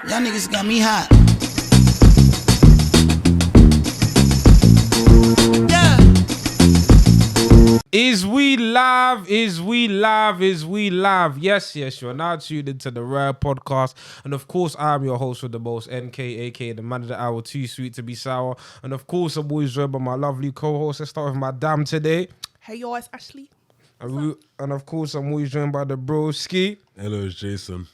Y'all niggas got me hot. Yeah. Is we live? Is we live? Is we live? Yes, you're now tuned into the Rare Podcast. And of course, I'm your host with the most, NK, aka the man of the hour, too sweet to be sour. And of course, I'm always joined by my lovely co-host. Let's start with my dam today. Hey y'all, it's Ashley. And of course, I'm always joined by the broski. Hello, it's Jason.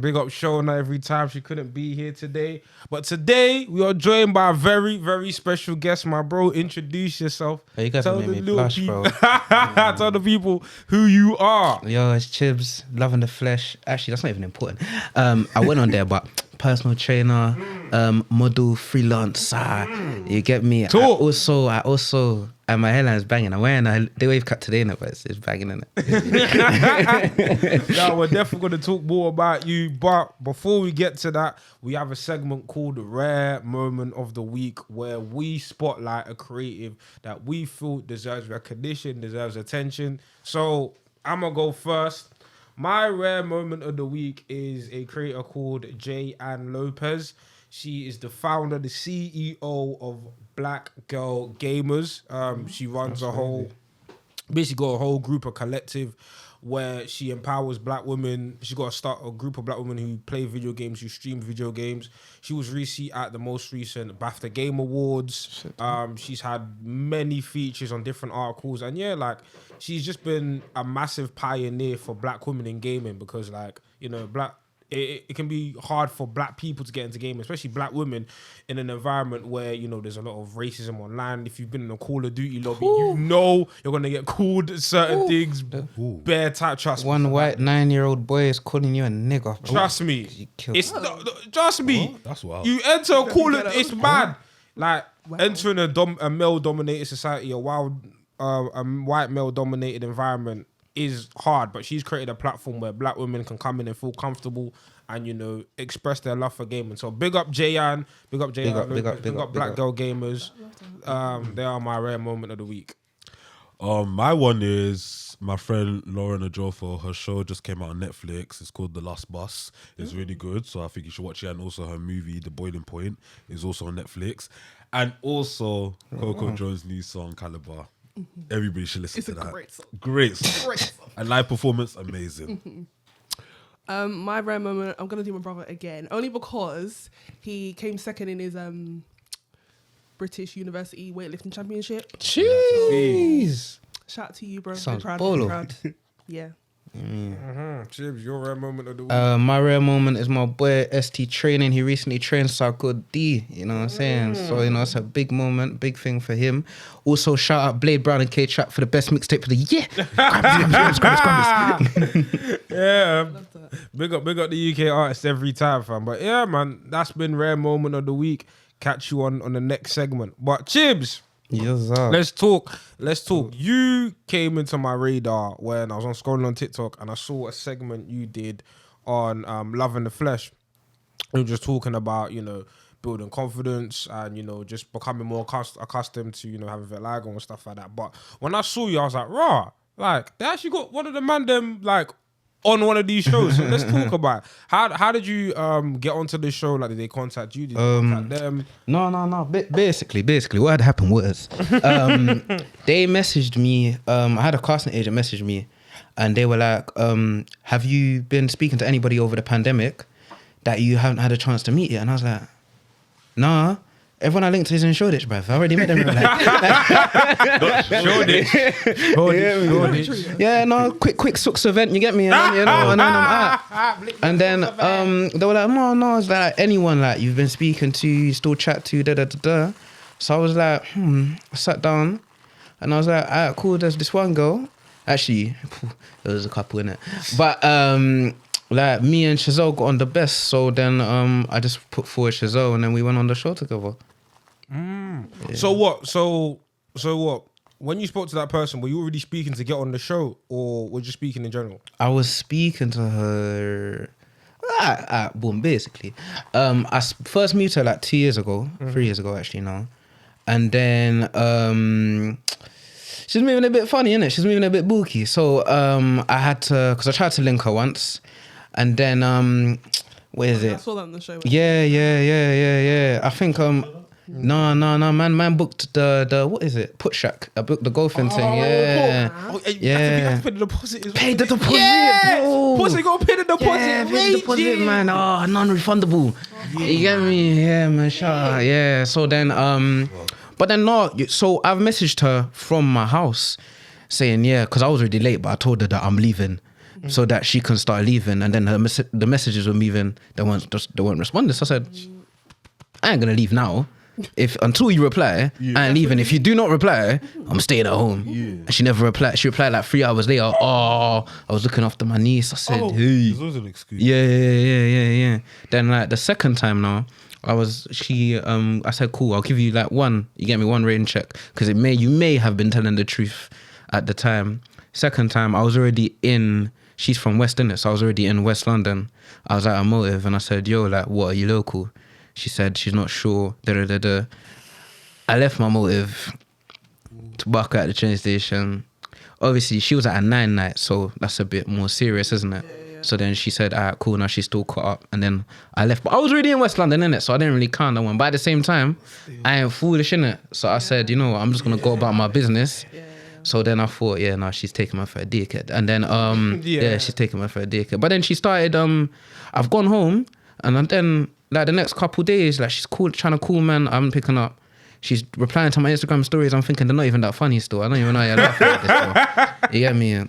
Big up Shona every time. She couldn't be here today. But today, we are joined by a very, very special guest. My bro, introduce yourself. Hey, you guys Tell made the me little blush, people, bro. Tell the people who you are. Yo, it's Chibz, loving the flesh. Actually, that's not even important. I went on there, but personal trainer, model, freelancer. You get me? Talk. I also, and my hairline's banging. I'm wearing a day wave cut today, but it's banging in it. Now, we're definitely going to talk more about you. But before we get to that, we have a segment called the Rare Moment of the Week, where we spotlight a creative that we feel deserves recognition, deserves attention. So I'm going to go first. My rare moment of the week is a creator called J. Ann Lopez. She is the founder, the CEO of Black Girl Gamers. She runs basically got a whole group, a collective where she empowers black women. She got to start a group of black women who play video games, who stream video games. She was recently at the most recent BAFTA Game Awards. She's had many features on different articles, and she's just been a massive pioneer for black women in gaming, because it can be hard for black people to get into gaming, especially black women, in an environment where, there's a lot of racism online. If you've been in a Call of Duty lobby, you're going to get called certain things. Bare type, trust me. One white 9-year-old boy is calling you a nigger. Trust me. Trust me. That's wild. You enter a Call of it's bad. Like, entering a male-dominated society, a white male-dominated environment is hard, but she's created a platform where black women can come in and feel comfortable and, express their love for gaming. So big up Jayan, big up Black Girl Gamers. They are my rare moment of the week. My one is my friend Lauren Ajofo. Her show just came out on Netflix. It's called The Last Bus. It's really good, so I think you should watch it. And also her movie, The Boiling Point, is also on Netflix. And also Coco Jones' new song, Caliber. Everybody should listen to that. It's a Great song. And live performance, amazing. My rare moment, I'm going to do my brother again, only because he came second in his British University weightlifting championship. Jeez. Shout out to you, bro. Sounds Proud. Yeah. Chibz, your rare moment of the week. My rare moment is my boy ST training. He recently trained Sarko D, you know what I'm saying? So, it's a big moment, big thing for him. Also, shout out Blade Brown and K-Trap for the best mixtape for the year. Grab this. Yeah, big up the UK artists every time, fam. But yeah, man, that's been rare moment of the week. Catch you on the next segment. But Chibz, Yes, sir. let's talk. You came into my radar when I was scrolling on TikTok, and I saw a segment you did on Loving the Flesh. You were just talking about, building confidence and, just becoming more accustomed to, having vitiligo and stuff like that. But when I saw you, I was like, rah, they actually got one of the man them, on one of these shows. So let's talk about it. How did you get onto the show? Did they contact you? Did you contact them? No. Basically, what had happened was they messaged me. I had a casting agent message me, and they were like, "Have you been speaking to anybody over the pandemic that you haven't had a chance to meet yet?" And I was like, "Nah. Everyone I linked to is in Shoreditch, bruv. I already met them." Shoreditch. Yeah, no, quick Sooks event, you get me? And then I'm out. And then they were like, no, it's like anyone you've been speaking to, you still chat to, da. So I was like, I sat down and I was like, alright, cool, there's this one girl. Actually, there was a couple in it. But me and Chazelle got on the best, so then I just put forward Chazelle and then we went on the show together. Yeah. So what? When you spoke to that person, were you already speaking to get on the show, or were you speaking in general? I was speaking to her. Boom, basically. I first met her 2 years ago, 3 years ago actually now. And then she's moving a bit funny, innit? She's moving a bit booky. So I had to, because I tried to link her once. And then What is I it? saw that on the show. Yeah. I think no, man booked the what is it? Put shack. I booked the golfing thing. Yeah. You have to pay the deposit as well. Pay the deposit, Yeah. bro. Plus, you gotta pay the deposit. Yeah, pay the deposit, Raging. man. Oh, non-refundable. You get me? Yeah, man. Sure. Yeah. So then, but then no. So I've messaged her from my house, saying because I was already late, but I told her that I'm leaving, so that she can start leaving, and then the messages were moving. They weren't responding. So I said, I ain't gonna leave now. Until you reply, I ain't leaving. If you do not reply, I'm staying at home. And she never replied. She replied like 3 hours later. Oh, I was looking after my niece. I said, hey. There's always an excuse. Yeah. Then like the second time now, I said, cool, I'll give you like one. You get me one rating check because you may have been telling the truth at the time. Second time, I was already in. She's from West, innit? So I was already in West London. I was at a motive and I said, yo, like, what, are you local? She said she's not sure. I left my motive to back at the train station. Obviously, she was at a 9 night, so that's a bit more serious, isn't it? Yeah. So then she said, all right, cool, now she's still caught up. And then I left. But I was already in West London, innit? So I didn't really count that one. But at the same time, I ain't foolish, innit? So I said, you know what, I'm just going to go about my business. So then I thought, she's taking me for a dickhead. And then, she's taking me for a dickhead. But then she started, I've gone home, and then like the next couple days, like she's trying to call, man, I'm picking up. She's replying to my Instagram stories. I'm thinking they're not even that funny still. I don't even know you're laughing at this still. You get me?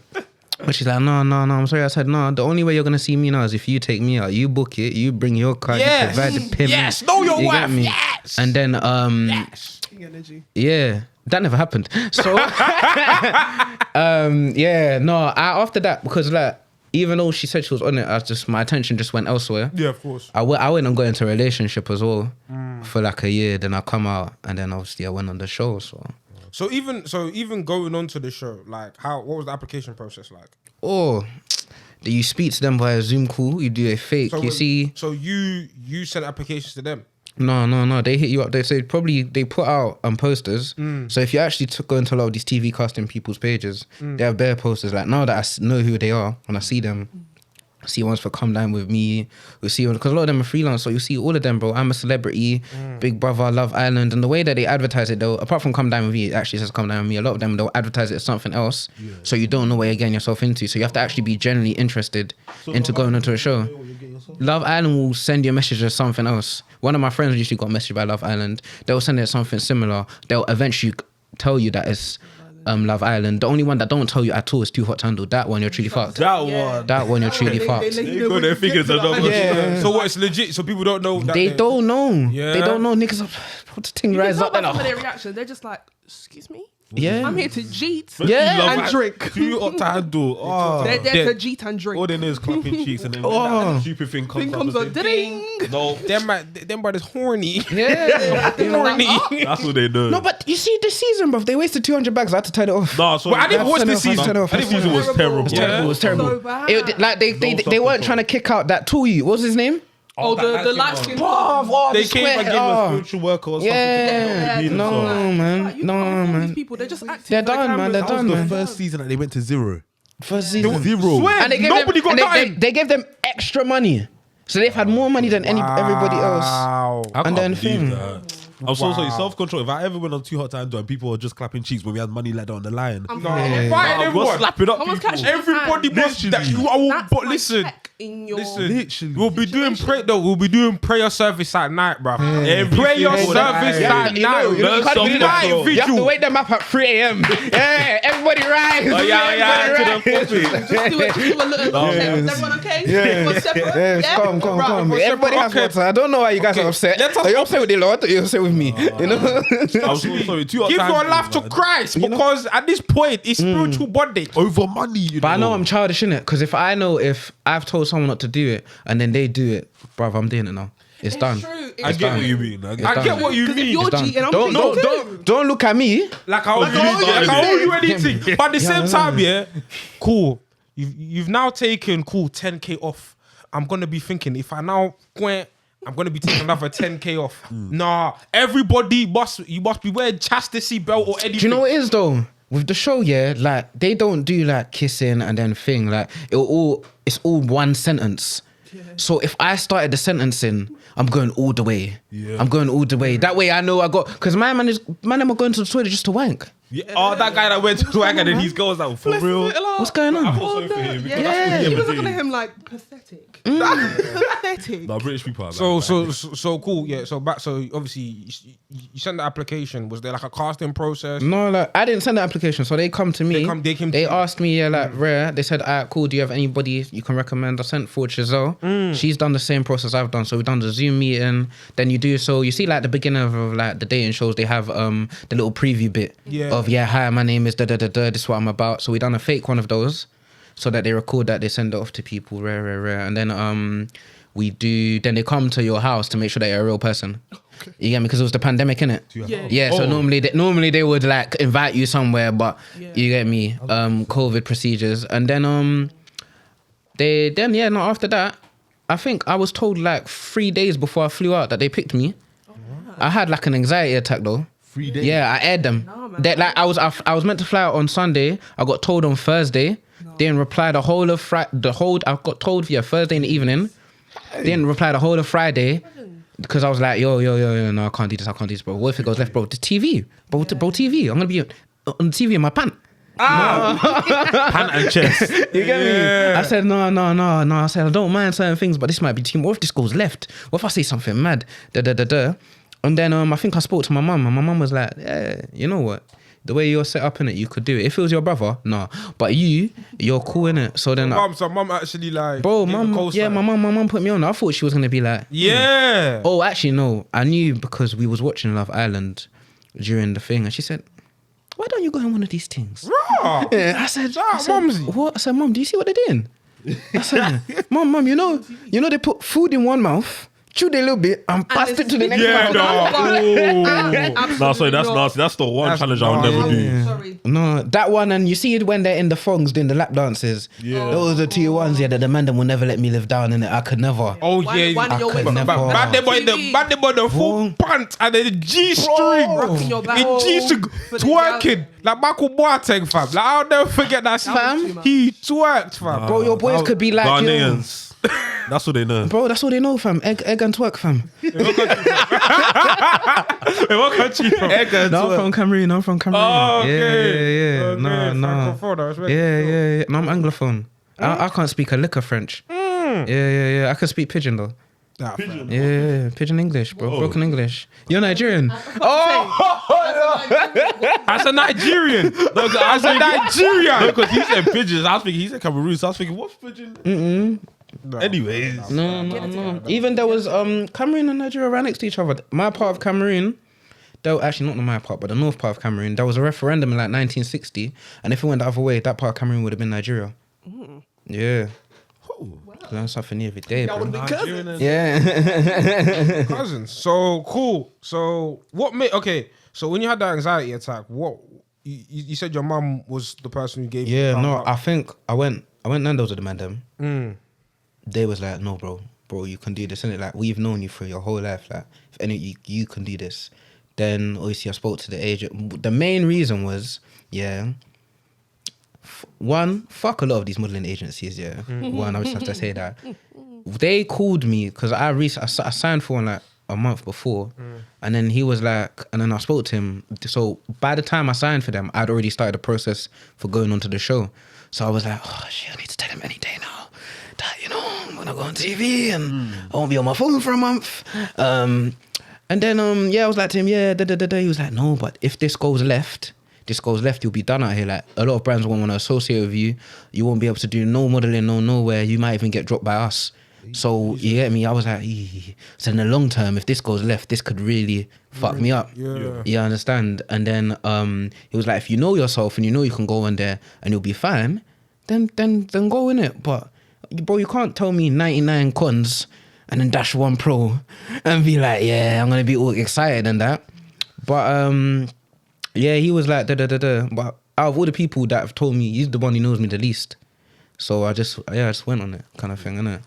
But she's like, no, I'm sorry. I said, no, the only way you're going to see me now is if you take me out. You book it, you bring your car, you provide the payment. Yes, know your wife, get me? yes. And then, Energy. yeah, that never happened. So, after that, because like, even though she said she was on it, my attention just went elsewhere. Yeah, of course. I went and got into a relationship as well for like a year. Then I come out, and then obviously I went on the show. So even going on to the show, like what was the application process like? do you speak to them via Zoom call? You do a fake. So you sent applications to them. No. They hit you up. They say they put out posters. So if you actually go into a lot of these TV casting people's pages, they have bare posters. Like now that I know who they are, when I see them, I see ones for Come Down With Me. We see because a lot of them are freelance, so you see all of them, bro. I'm a Celebrity, Big Brother, Love Island, and the way that they advertise it though, apart from Come Down With Me, it actually says Come Down With Me. A lot of them they'll advertise it as something else, so you don't know what you're getting yourself into. So you have to actually be genuinely interested into going into a show. Love Island will send you a message as something else. One of my friends usually got messaged by Love Island. They'll send it something similar. They'll eventually tell you that it's Love Island. The only one that don't tell you at all is Too Hot to Handle. That one you're truly fucked. That one you're truly fucked. They got their fingers on the So what? It's legit. So people don't know. They don't know. Yeah. They don't know. Niggas put the thing rise up. Some of their reaction, they're just like, excuse me? Yeah. I'm here to cheat Yeah. and drink. Too hot to handle. Oh. They're there to cheat and drink. All they know is clapping cheeks and then when that stupid thing comes on. up. Ding. No, them brothers horny. Yeah. Horny. that's what they know. No, but you see this season, bro. They wasted 200 bags. I had to turn it off. No, so I didn't watch this season. Turn it off. This season was terrible. It was terrible. So bad. They weren't trying to kick out that Toyi. What was his name? Oh, the light skin. They came and gave a spiritual worker or something. Yeah. No, man. No, man. People, they're just acting. They're done, man. They're done, The man. first season that they went to zero. First season. Zero. And they gave Nobody them, got and nothing. they gave them extra money. So they've had more money than everybody else. Wow. I And can't then believe thing. that. I'm so sorry, self-control. If I ever went on Too Hot to Handle and people were just clapping cheeks when we had money like that on the line, No, they're fighting everyone. we're slapping up Someone's people. catching Everybody must. Literally. But listen. Literally. We'll be doing We'll be doing prayer service at night, bro. Prayer service at You know, night. you have to do that. Night You have to vigil. wake them up at 3 a.m. Yeah, everybody rise. Oh, yeah, to the Everybody rise. Just do it. Just do a little. Okay. Is everyone okay? Everyone separate? Yes, come. Right. Everybody has Okay. water. I don't know why you guys are upset. Let us- Are you upset with the Lord? Or you're upset with me? You know? I'm so sorry. Too Hot Give to your Handle, life to man. Christ because at this point it's spiritual bondage. Over money, you know. But I know I'm childish, innit? Because if I've told someone not to do it and then they do it, bruv, I'm doing it now. It's done. True. I get what you mean. I get what you Because if mean. you're Done. cheating, I'm Don't cheating. don't look at me. Like I owe you anything. But at the same time, yeah, cool. You've now taken 10k off. I'm gonna be thinking if I now went, I'm gonna be taking another 10k off. Nah, everybody must be wearing chastity belt or anything. Do you know what it is though? With the show, yeah, like they don't do like kissing and then thing. Like it's all one sentence. So if I started the sentencing, I'm going all the way. Yeah. I'm going all the way. That way I know I got, because my man are going to the toilet just to wank. Yeah. Oh, that guy that went to swag and then he's goes like, for real. What's going on? I feel sorry for him. because Yeah, that's what he he was ever looking at did. him like pathetic. Pathetic. No, British people are So like, so cool. Yeah. So obviously you sent the application. Was there like a casting process? No, like I didn't send the application, so they come to me. They came to They you. asked me, yeah, like rare. They said, "Alright, cool. Do you have anybody you can recommend?" I sent forward Chizelle. She's done the same process I've done. So we've done the Zoom meeting. Then you do so. You see, like the beginning of like the dating shows, they have the little preview bit of hi, my name is da da da da. This is what I'm about. So we done a fake one of those, so that they record that, they send it off to people, rare, and then we do. Then they come to your house to make sure that you're a real person. Okay. You get me? Because it was the pandemic, innit? Yeah. So normally they would like invite you somewhere, but you get me? COVID procedures, and then after that, I think I was told like 3 days before I flew out that they picked me. I had like an anxiety attack though. 3 days. Yeah, I aired them. That like I was meant to fly out on Sunday. I got told on Thursday. Didn't reply the whole of I got told Thursday in the evening. Didn't reply the whole of Friday because I was like, yo, no, I can't do this, bro. What if it goes left, bro? The TV, bro, TV. I'm gonna be on the TV in my pant. Pant and chest. You get me? I said, no. I said, I don't mind certain things, but this might be too much. What if this goes left? What if I say something mad? And then I think I spoke to my mum, and my mum was like, yeah, you know what? The way you're set up in it, you could do it. If it was your brother, no. But you're cool in it. So then, Mum actually like, bro, gave a mum, co-sign. yeah, my mum put me on. I thought she was gonna be like, Yeah. oh, actually no. I knew because we was watching Love Island during the thing, and she said, why don't you go on one of these things? Raw. Yeah, I said, Mumsy. what? I said, Mum, do you see what they're doing? I said, Mum, you know they put food in one mouth, chewed a little bit, and passed it to the next Yeah, mouth. No, sorry, that's nasty. That's the one challenge I'll never do. Sorry. No, that one, and you see it when they're in the thongs doing the lap dances. Yeah. Those are the two ones, yeah, that the man them will never let me live down in it. I could never. Oh Why yeah. do your I could waist- never. Bad boy, the full pants and the G string, Rocking your back. the G string For the twerking like Michael Boateng, fam. Like I'll never forget that Fam. scene. He twerked, fam. Bro, your boys could be like, yo, Ghanaians. That's what they know. bro, that's all they know, fam. Egg and twerk, fam. Hey, what country from? No, I'm from Cameroon. Oh, okay. Yeah. Okay, No. Francophone, I respect Yeah. No, I'm Anglophone. I can't speak a lick of French. Yeah. I can speak pidgin though. Nah, fam. Yeah, pidgin English, bro. Broken English. You're Nigerian. As a Nigerian. Look, as a Nigerian. Because he said pigeons. I was thinking he said Cameroon. So I was thinking, what's pigeon? Anyways. No. Even there was Cameroon and Nigeria right next to each other. My part of Cameroon, though actually not my part, but the north part of Cameroon, there was a referendum in like 1960, and if it went the other way, that part of Cameroon would have been Nigeria. Yeah. Learn something new every day, bro. Yeah. Cousins. So cool. So what made so when you had that anxiety attack, what you said your mum was the person who gave you Yeah, the no, thumbs I up. think I went Nando's with the man them. They was like, no, bro, you can do this, innit? Like, we've known you for your whole life. Like, if any, you can do this. Then, obviously, I spoke to the agent. The main reason was, one, fuck a lot of these modelling agencies, One, I just have to say that. They called me, because I signed for one, like, a month before. And then he was like, and then I spoke to him. So, by the time I signed for them, I'd already started the process for going onto the show. So, I was like, oh, shit, I need to tell him any day now. That, I'm gonna go on TV and I won't be on my phone for a month. And then I was like to him, He was like, no, but if this goes left, you'll be done out here. Like, a lot of brands won't want to associate with you. You won't be able to do no modeling, nowhere. You might even get dropped by us. So you get me? I was like, so in the long term, if this goes left, this could really fuck me up. Yeah. You understand? And then he was like, if you know yourself and you know you can go in there and you'll be fine, then go in it. But bro, you can't tell me 99 cons and then dash 1 pro and be like, yeah, I'm gonna be all excited and that. But he was like But out of all the people that have told me, he's the one who knows me the least. So I just went on it, kind of thing, innit?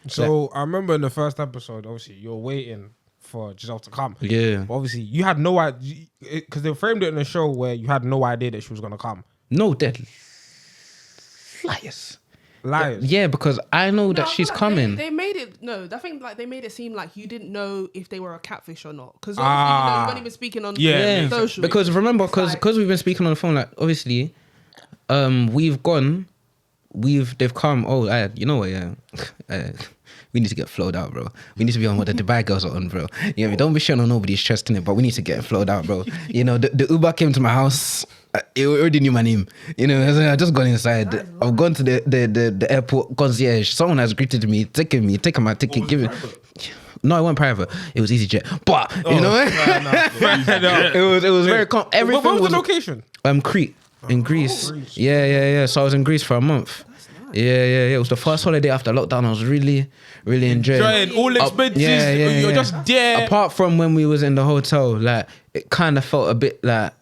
So I remember in the first episode, obviously you're waiting for Giselle to come. Yeah. But obviously you had no idea, because they framed it in a show where you had no idea that she was gonna come. No, dead liars. Liars. Yeah, because I know No, that I she's feel like coming. They made it. No, I think like they made it seem like you didn't know if they were a catfish or not. Because you've only been speaking on Yeah, social. Because remember, It's like- because we've been speaking on the phone, like obviously, they've come. Oh, you know what? Yeah, we need to get flowed out, bro. We need to be on what the Dubai girls are on, bro. Yeah, we don't be showing on nobody's chest in it, but we need to get flowed out, bro. You know, the Uber came to my house. It already knew my name. You know, I just gone inside. I've gone to the airport concierge. Someone has greeted me, taken my ticket, given. No, it wasn't private. It was EasyJet. But you know, it was very. Everything What was was the location? Crete in Greece. Yeah. So I was in Greece for a month. Yeah. It was the first holiday after lockdown. I was really enjoying. All expenses. Yeah. You're just there. Apart from when we was in the hotel, like it kind of felt a bit like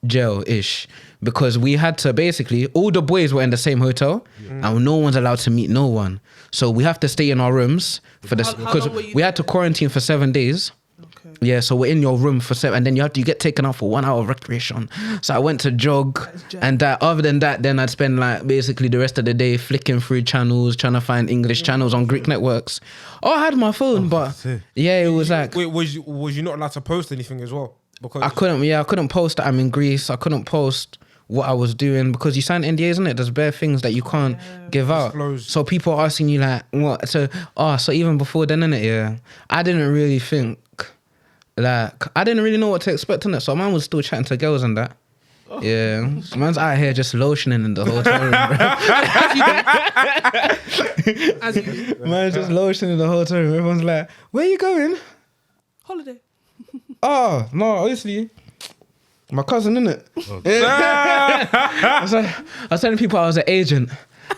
jail-ish because we had to basically all the boys were in the same hotel and no one's allowed to meet no one. So we have to stay in our rooms for this How because long were you we had to there? quarantine for 7 days. Okay. Yeah, so we're in your room for 7, and then you get taken out for 1 hour of recreation. So I went to jog, and other than that, then I'd spend like basically the rest of the day flicking through channels, trying to find English channels on Greek networks. Oh, I had my phone, but yeah, it was like Wait, was you not allowed to post anything as well? Because I couldn't post that I'm in Greece. I couldn't post what I was doing because you sign NDAs, isn't it? There's bare things that you can't give out. Disclose. So people are asking you like, what? So even before then, innit? Yeah, I didn't really think. Like, I didn't really know what to expect in it, so man was still chatting to girls and that. Yeah, man's out here just lotioning in the hotel room, bro. As you do. Man's just lotioning in the hotel room. Everyone's like, "Where you going?" Holiday. Oh no, obviously, my cousin, innit? I was telling people I was an agent,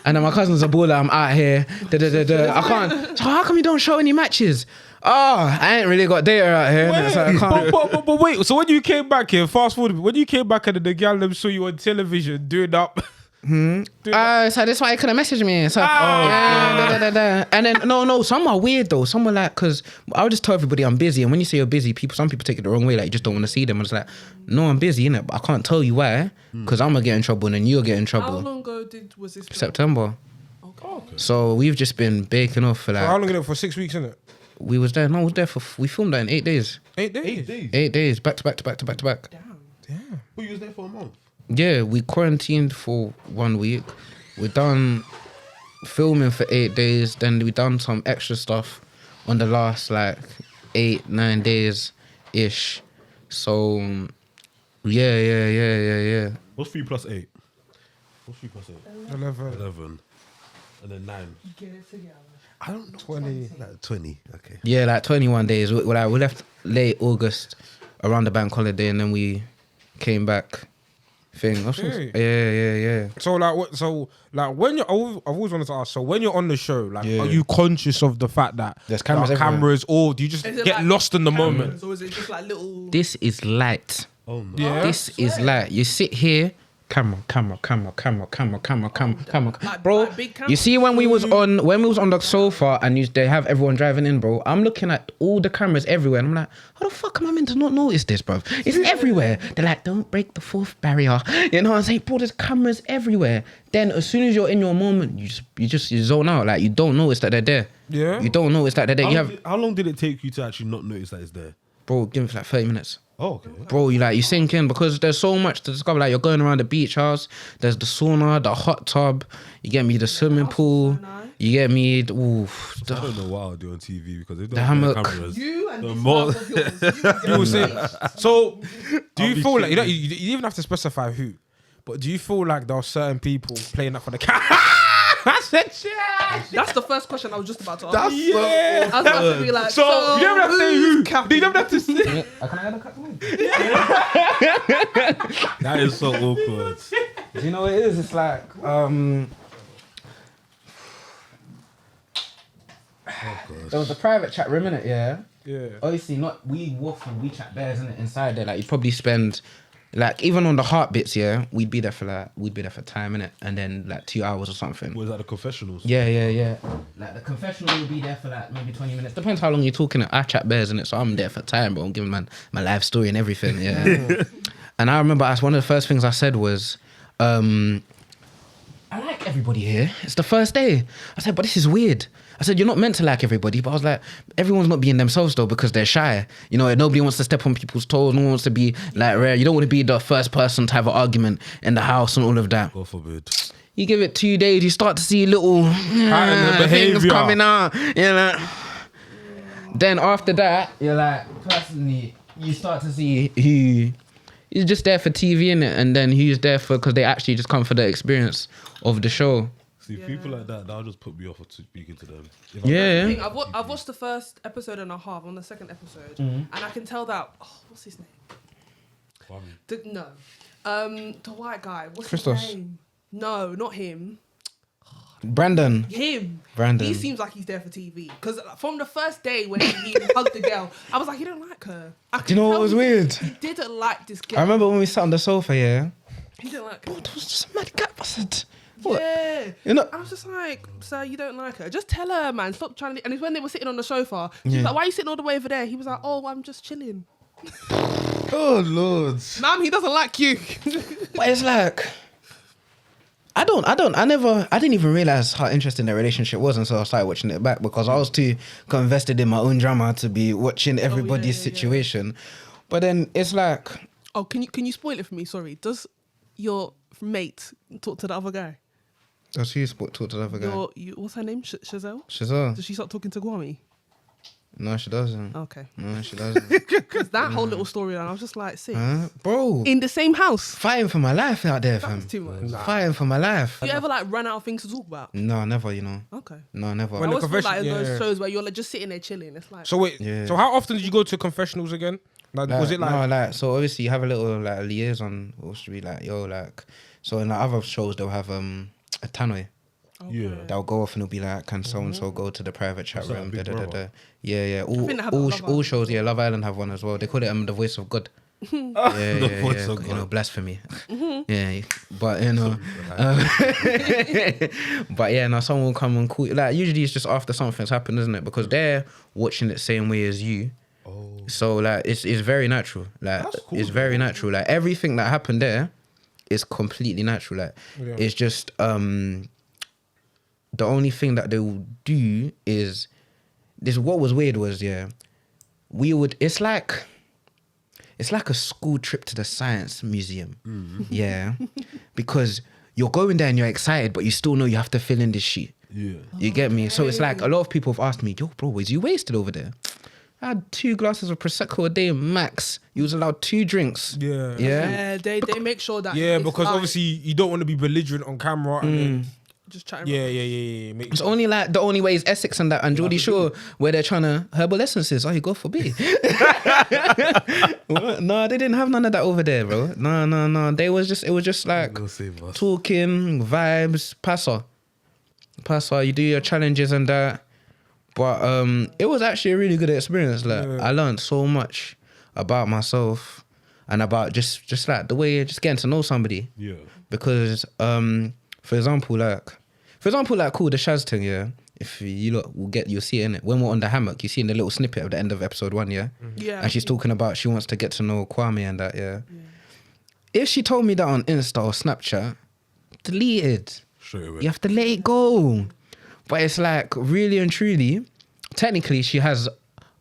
and then my cousin's a baller. I'm out here. I can't. So how come you don't show any matches? Oh, I ain't really got data out here. innit? So I can't. But wait, so when you came back here, fast forward, when you came back and the gal them saw you on television doing up. So that's why you couldn't message me. So and then no, some are weird though. Some are like, cause I'll just tell everybody I'm busy, and when you say you're busy, some people take it the wrong way, like you just don't want to see them. I'm just like, no, I'm busy, innit? But I can't tell you why, cause I'm gonna get in trouble and then you'll get in How trouble. long ago was this? film? September. Okay. So we've just been baking off for like. How long in it for? 6 weeks, innit? We was there. No, we was there for. We filmed that in 8 days. 8 days. 8 days, back to back. Damn. Well, you was there for a month. Yeah, we quarantined for 1 week. We done filming for 8 days. Then we done some extra stuff on the last like 8-9 days ish. So yeah. What's 3 plus 8? 11. 11. And then 9. Get it together. I don't know. 20. Like 20. Okay. Yeah, like 21 days. We left late August around the bank holiday, and then we came back. Okay. Yeah. So like what? So like when you're, I've always wanted to ask. So when you're on the show, like, Yeah. are you conscious of the fact that There's cameras there are everywhere. cameras, or do you just Is it get like lost in the cameras, moment? or is it just like little? This is light. Oh no. Yeah. This is light. You sit here. Camera. Like- Bro, like big you cameras? see when we was on the sofa and they have everyone driving in, bro. I'm looking at all the cameras everywhere, and I'm like, how the fuck am I meant to not notice this, bro? It's everywhere. They're like, don't break the fourth barrier. You know what I'm saying? Bro, there's cameras everywhere. Then as soon as you're in your moment, you zone out. Like you don't notice that they're there. Yeah. You don't notice that they're there. How long did it take you to actually not notice that it's there? Bro, give it like 30 minutes. Oh, okay. Bro, you sink in because there's so much to discover. Like you're going around the beach house, there's the sauna, the hot tub, you get me the swimming pool, you get me. I don't know what I'll do on TV because they don't The have hammock. cameras. You and The this more- mouth of yours. You will say. So do you be feel like you kidding. you even have to specify who? But do you feel like there are certain people playing up for the camera? I said shit. That's the first question I was just about to ask. That's Yeah. I was about to be like, So you don't have to say who. who's captain? You don't have to say. Can I add a couple? That is so awkward. Do you know what it is? It's like there was a private chat room in it, yeah. Yeah. Obviously, not we waffle, we chat bears in it inside there. Like you'd probably spend, like even on the heart bits, yeah, we'd be there for time in it, and then like 2 hours or something. Was that the confessionals? Yeah. Like the confessional will be there for like maybe 20 minutes. Depends how long you're talking. I chat bears in it, so I'm there for time, but I'm giving my life story and everything. Yeah. And I remember one of the first things I said was, I like everybody here. It's the first day. I said, but this is weird. I said, you're not meant to like everybody. But I was like, everyone's not being themselves though because they're shy. You know, nobody wants to step on people's toes. No one wants to be like rare. You don't want to be the first person to have an argument in the house and all of that. God forbid. You give it 2 days, you start to see little things behavior coming out. You know. Then after that, you're like, personally, you start to see who is just there for TV innit? And then who's there for because they actually just come for the experience of the show. See, people like that'll just put me off of speaking to them. Thing, I've watched the first episode and a half. On the second episode, and I can tell that. Oh, what's his name? The white guy. What's Christos. his name? No, not him. Brandon. Him. Brandon. He seems like he's there for TV. Because from the first day when he hugged the girl, I was like, he don't like her. Do you know what was weird? He didn't like this girl. I remember when we sat on the sofa, yeah. He didn't like her. It was just a mad gap. I said, what? Yeah. You know, I was just like, sir, you don't like her. Just tell her, man. Stop trying to... And it's when they were sitting on the sofa. She was like, why are you sitting all the way over there? He was like, oh, I'm just chilling. Oh Lord. Ma'am, he doesn't like you. but it's like, I didn't even realize how interesting their relationship was until I started watching it back because I was too invested in my own drama to be watching everybody's situation. But then it's like, oh, can you spoil it for me? Sorry. Does your mate talk to the other guy? does she talk to the other guy? What's her name? Chazelle? Shazelle? Does she start talking to Kwame? No, she doesn't. Okay. No, she doesn't. Because that whole little storyline, I was just like, see, Bro, in the same house. fighting for my life out there, fam. That's too much. Fighting for my life. You ever like run out of things to talk about? No, never, you know. Okay. No, never. I When always feel like confession- in those yeah. shows where you're like just sitting there chilling. It's like, So wait, Yeah. so how often did you go to confessionals again? Like, was it like... No, like, so obviously you have a little like liaison, or should be like, yo, like, so in the other shows they'll have a tannoy. Yeah. They'll go off and it'll be like, can so and so go to the private chat What's that, room? Big Da, da, da, da. Brother? Yeah. think they have that on Love All Island shows, as yeah. well. Love Island have one as well. They call it the voice of God. Yeah, Voice of you know, God. blasphemy. Yeah, but you know, but yeah, now someone will come and call you. Like usually it's just after something's happened, isn't it? Because they're watching it the same way as you. Oh. So like it's very natural. Like That's cool, it's very natural. Like everything that happened there is completely natural. Like it's just the only thing that they will do is this. What was weird was it's like a school trip to the science museum. Yeah, because you're going there and you're excited, but you still know you have to fill in this sheet. Yeah. You get me? So it's like a lot of people have asked me, yo, bro, was you wasted over there? I had 2 glasses of Prosecco a day max. You was allowed 2 drinks. Yeah. yeah, they make sure that. Yeah, it's because like obviously you don't want to be belligerent on camera. And then, just chatting. yeah. It's only like the only way is Essex and that and Geordie Shore where they're trying to herbal essences. Oh, you go for B. What? No, they didn't have none of that over there, bro. No. It was just like Go save us. talking, vibes, passer. You do your challenges and that. But it was actually a really good experience. Like I learned so much about myself and about just like the way just getting to know somebody. Yeah. Because for example, cool, the Shaz thing, yeah. If you look, you'll see it in it. When we're on the hammock, you see in the little snippet at the end of episode 1, yeah? Yeah. And she's talking about she wants to get to know Kwame and that, yeah. If she told me that on Insta or Snapchat, deleted. Straight away. You have to let it go. But it's like, really and truly, technically she has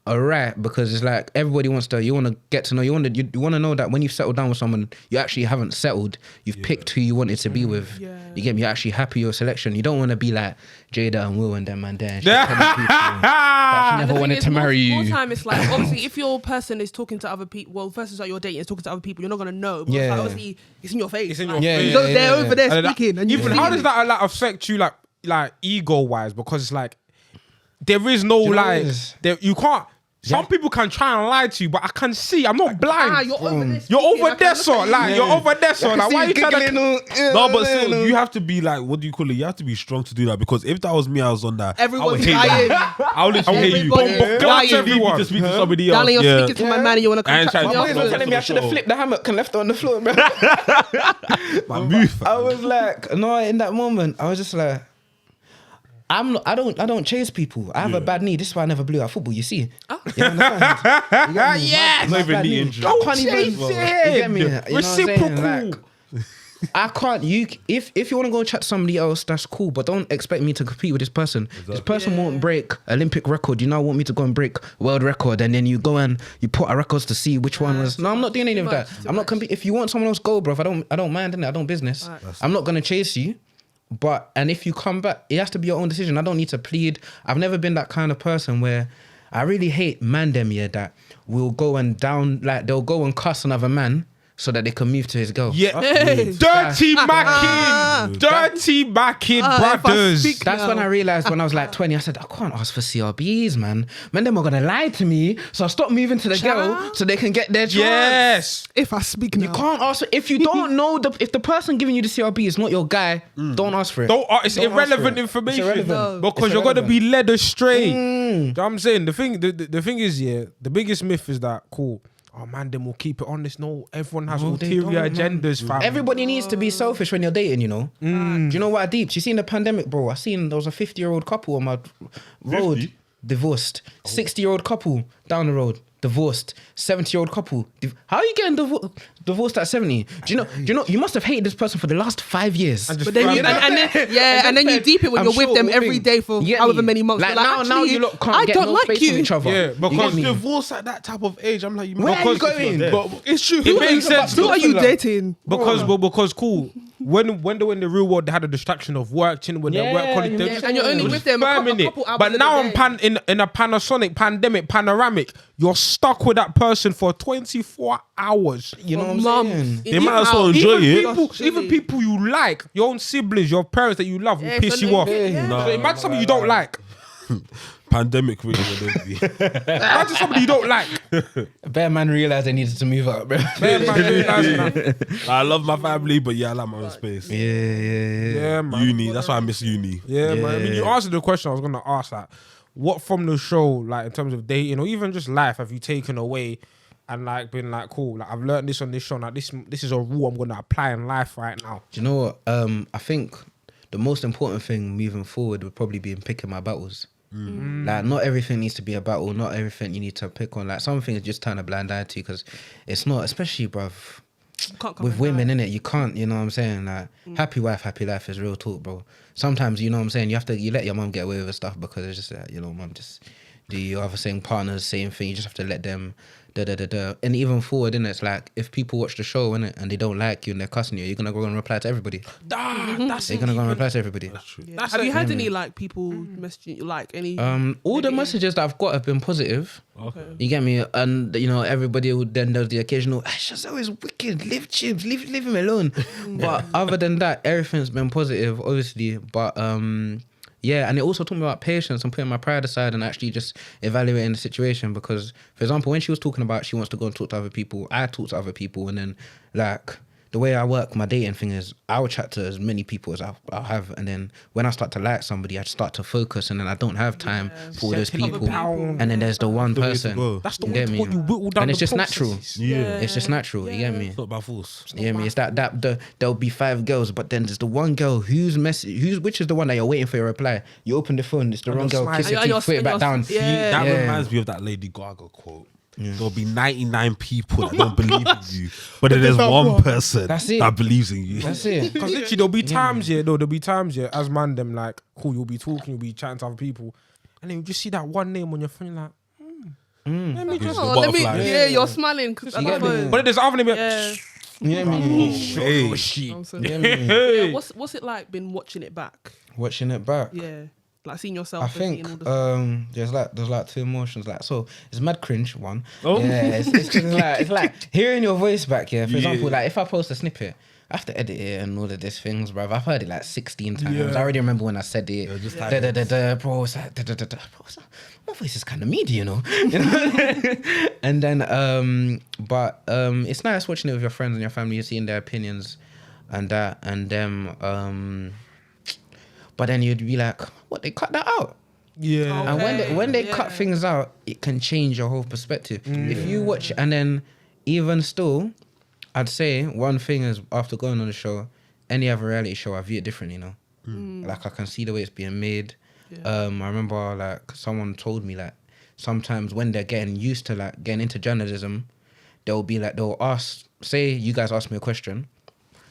a right because it's like everybody wants to, you want to get to know, you want to know that when you've settled down with someone, you actually haven't settled. You've picked who you wanted to be with. Yeah. You get me? You're actually happy with your selection. You don't want to be like Jada and Will and them and then. She never The thing wanted is, to marry you. More time, it's like obviously if your person is talking to other people, well, first it's like you're dating, is talking to other people, you're not gonna know. But Yeah. like, obviously it's in your face. It's in like, your face. They're over there And speaking, and you even feel how it. does that like affect you like ego wise? Because it's like there is no you know what like it is? you can't. Some people can try and lie to you, but I can see. I'm not blind. You're over there. You're speaking, over I there, can so look at like you. you're over there, so like why are you trying to? No, but still, you have to be like, what do you call it? You have to be strong to do that because if that was me, I was on that. Everyone's I would hate lying. that. I would literally hate you. Everybody is Go lying. to everyone. To speak to somebody else. Darling, you're Yeah. speaking to my man and you want to I ain't come chat trying to to me fuck afterwards. Telling me I should have flipped the hammock and left it on the floor, man. My move. I was like, no, in that moment, I was just like, I don't chase people. I have a bad knee. This is why I never blew out football. You see? You understand? You get me? Yes! My Not even bad knee knee. injury. I can't even. Chase You get me? it. You know what I'm saying? Reciprocal. Like, I can't. If you want to go and chat to somebody else, that's cool. But don't expect me to compete with this person. This person won't break Olympic record. You now want me to go and break world record, and then you go and you put our records to see which one was. No, I'm not doing any of that. I'm not competing. If you want someone else, go, bro. I don't mind, innit? I don't business. Right. I'm not gonna chase you. And if you come back, it has to be your own decision. I don't need to plead. I've never been that kind of person where I really hate man them here that will go and they'll go and cuss another man so that they can move to his girl. Yeah, dirty macking brothers. That's when I realized when I was like 20, I said, I can't ask for CRBs, man. Man, them are gonna lie to me, so I stopped moving to the girl so they can get their chance. Yes. If I speak now. You can't ask if you don't know if the person giving you the CRB is not your guy, don't ask for it. It's irrelevant information. It's irrelevant. Because you're gonna be led astray. You know what I'm saying? The thing is, the biggest myth is that oh man, then we'll keep it honest. No, everyone has ulterior agendas, fam. Everybody needs to be selfish when you're dating, you know. Do you know what I deeped? You seen the pandemic, bro? There was a 50-year-old couple on my road, 50? Divorced. 60-year-old couple down the road, divorced. 70-year-old couple. How are you getting divorced at 70? Do you know? You must have hated this person for the last 5 years. But then and then you deep it when you're with them every day for however many months. Like now you lot can't get no space from each other. Yeah, because divorce at that type of age, I'm like, where are you going? But it's true. It makes sense. Who are you dating? Because cool. When they were in the real world, they had a distraction of work, when they work colleagues. And you're only with them a couple hours. But now in a Panasonic pandemic panoramic, you're stuck with that person for 24 hours. You know what I'm saying? They might as well enjoy it. Even people you like, your own siblings, your parents that you love will piss you off. So imagine something you don't like. Pandemic really would be. Imagine somebody you don't like. Bear man realised they needed to move out, bro. Bear man realised, I love my family, but I like my own space. Yeah, man. Uni, that's why I miss uni. Yeah, man. I mean, you answered the question I was gonna ask. That what from the show, like in terms of dating or even just life, have you taken away and like been like, cool, like I've learned this on this show. Like this is a rule I'm gonna apply in life right now. Do you know what? I think the most important thing moving forward would probably be in picking my battles. Like not everything needs to be a battle. Not everything you need to pick on. Like some things just turn a blind eye to because it's not, especially bruv. With women in it, you can't. You know what I'm saying? Like happy wife, happy life is real talk, bro. Sometimes you know what I'm saying. You let your mum get away with stuff because it's just like, mum just do your other same partners same thing. You just have to let them. And even forward, innit? It's like if people watch the show, innit, and they don't like you and they're cussing you, you're gonna go and reply to everybody. You're gonna go and reply to everybody. That's true. Yeah. Have you had any like people messaging you like any? All the messages that I've got have been positive. Okay. You get me? And everybody who then does the occasional, she's always wicked. Leave Chibz, leave him alone. But other than that, everything's been positive, obviously. But yeah, and it also taught me about patience and putting my pride aside and actually just evaluating the situation. Because, for example, when she was talking about she wants to go and talk to other people, I talk to other people, and then like the way I work, my dating thing is I will chat to as many people as I'll have, and then when I start to like somebody, I start to focus, and then I don't have time for all those people. And then there's the one person. That's the you get me? What you whittle down, and it's just processes. natural. Yeah, it's just natural. You get me? It's not about force. You get me? It's there'll be 5 girls, but then there's the one girl which is the one that you're waiting for your reply. You open the phone, it's the wrong girl. Kiss your teeth, put it back down. That reminds me of that Lady Gaga quote. There'll be 99 people that don't believe in you, but then there's one person that believes in you. That's it. Because literally there'll be times as man them like, cool, you'll be talking, you'll be chatting to other people, and then you just see that one name on your phone, you're like, you're smiling. But then there's other name. Yeah, what's it like been watching it back? Watching it back? Yeah. Like seeing yourself. I think there's like 2 emotions. Like, so it's mad cringe one. Oh. Yeah, it's like hearing your voice back. Yeah, for example, like if I post a snippet, I have to edit it and all of these things, bruv. I've heard it like 16 times. Yeah. I already remember when I said it. Bro, it's like my voice is kind of meaty, you know. And then it's nice watching it with your friends and your family. You're seeing their opinions and that, and them. But then you'd be like, what, they cut that out? Yeah. Okay. And when they cut things out, it can change your whole perspective. If you watch, and then even still, I'd say one thing is after going on the show, any other reality show, I view it differently, you know? Like I can see the way it's being made. Yeah. I remember like someone told me like sometimes when they're getting used to like getting into journalism, they'll ask, say you guys ask me a question,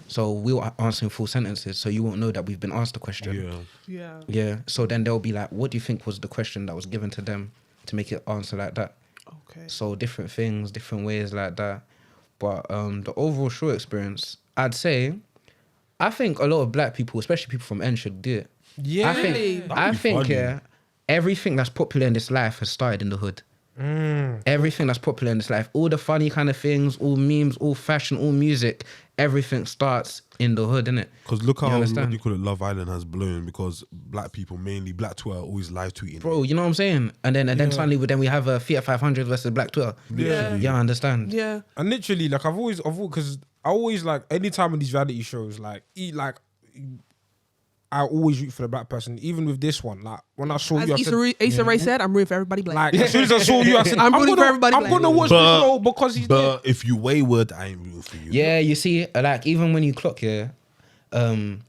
So we're answering full sentences, so you won't know that we've been asked the question. Yeah. Yeah. So then they'll be like, what do you think was the question that was given to them to make it answer like that? Okay. So different things, different ways like that. But the overall show experience, I'd say, I think a lot of black people, especially people from N, should do it. Yeah. I think everything that's popular in this life has started in the hood. Everything that's popular in this life, all the funny kind of things, all memes, all fashion, all music, everything starts in the hood, innit? Because look how, understand? what do you call it, Love Island has blown because black people, mainly black Twitter, are always live tweeting. Bro, you know what I'm saying? And then suddenly we have a Fiat 500 versus Black Twitter. Yeah, I understand. Yeah. And literally, like I've always, because I always like anytime in these reality shows, like I always root for the black person. Even with this one, like when I saw As you, I said, Issa Rae said, I'm rooting for everybody black. like as soon as I saw you, I said, I'm rooting for everybody I'm black. gonna watch this show because he's there. But if you wayward, I ain't rooting for you. Yeah, you see, like even when you clock, from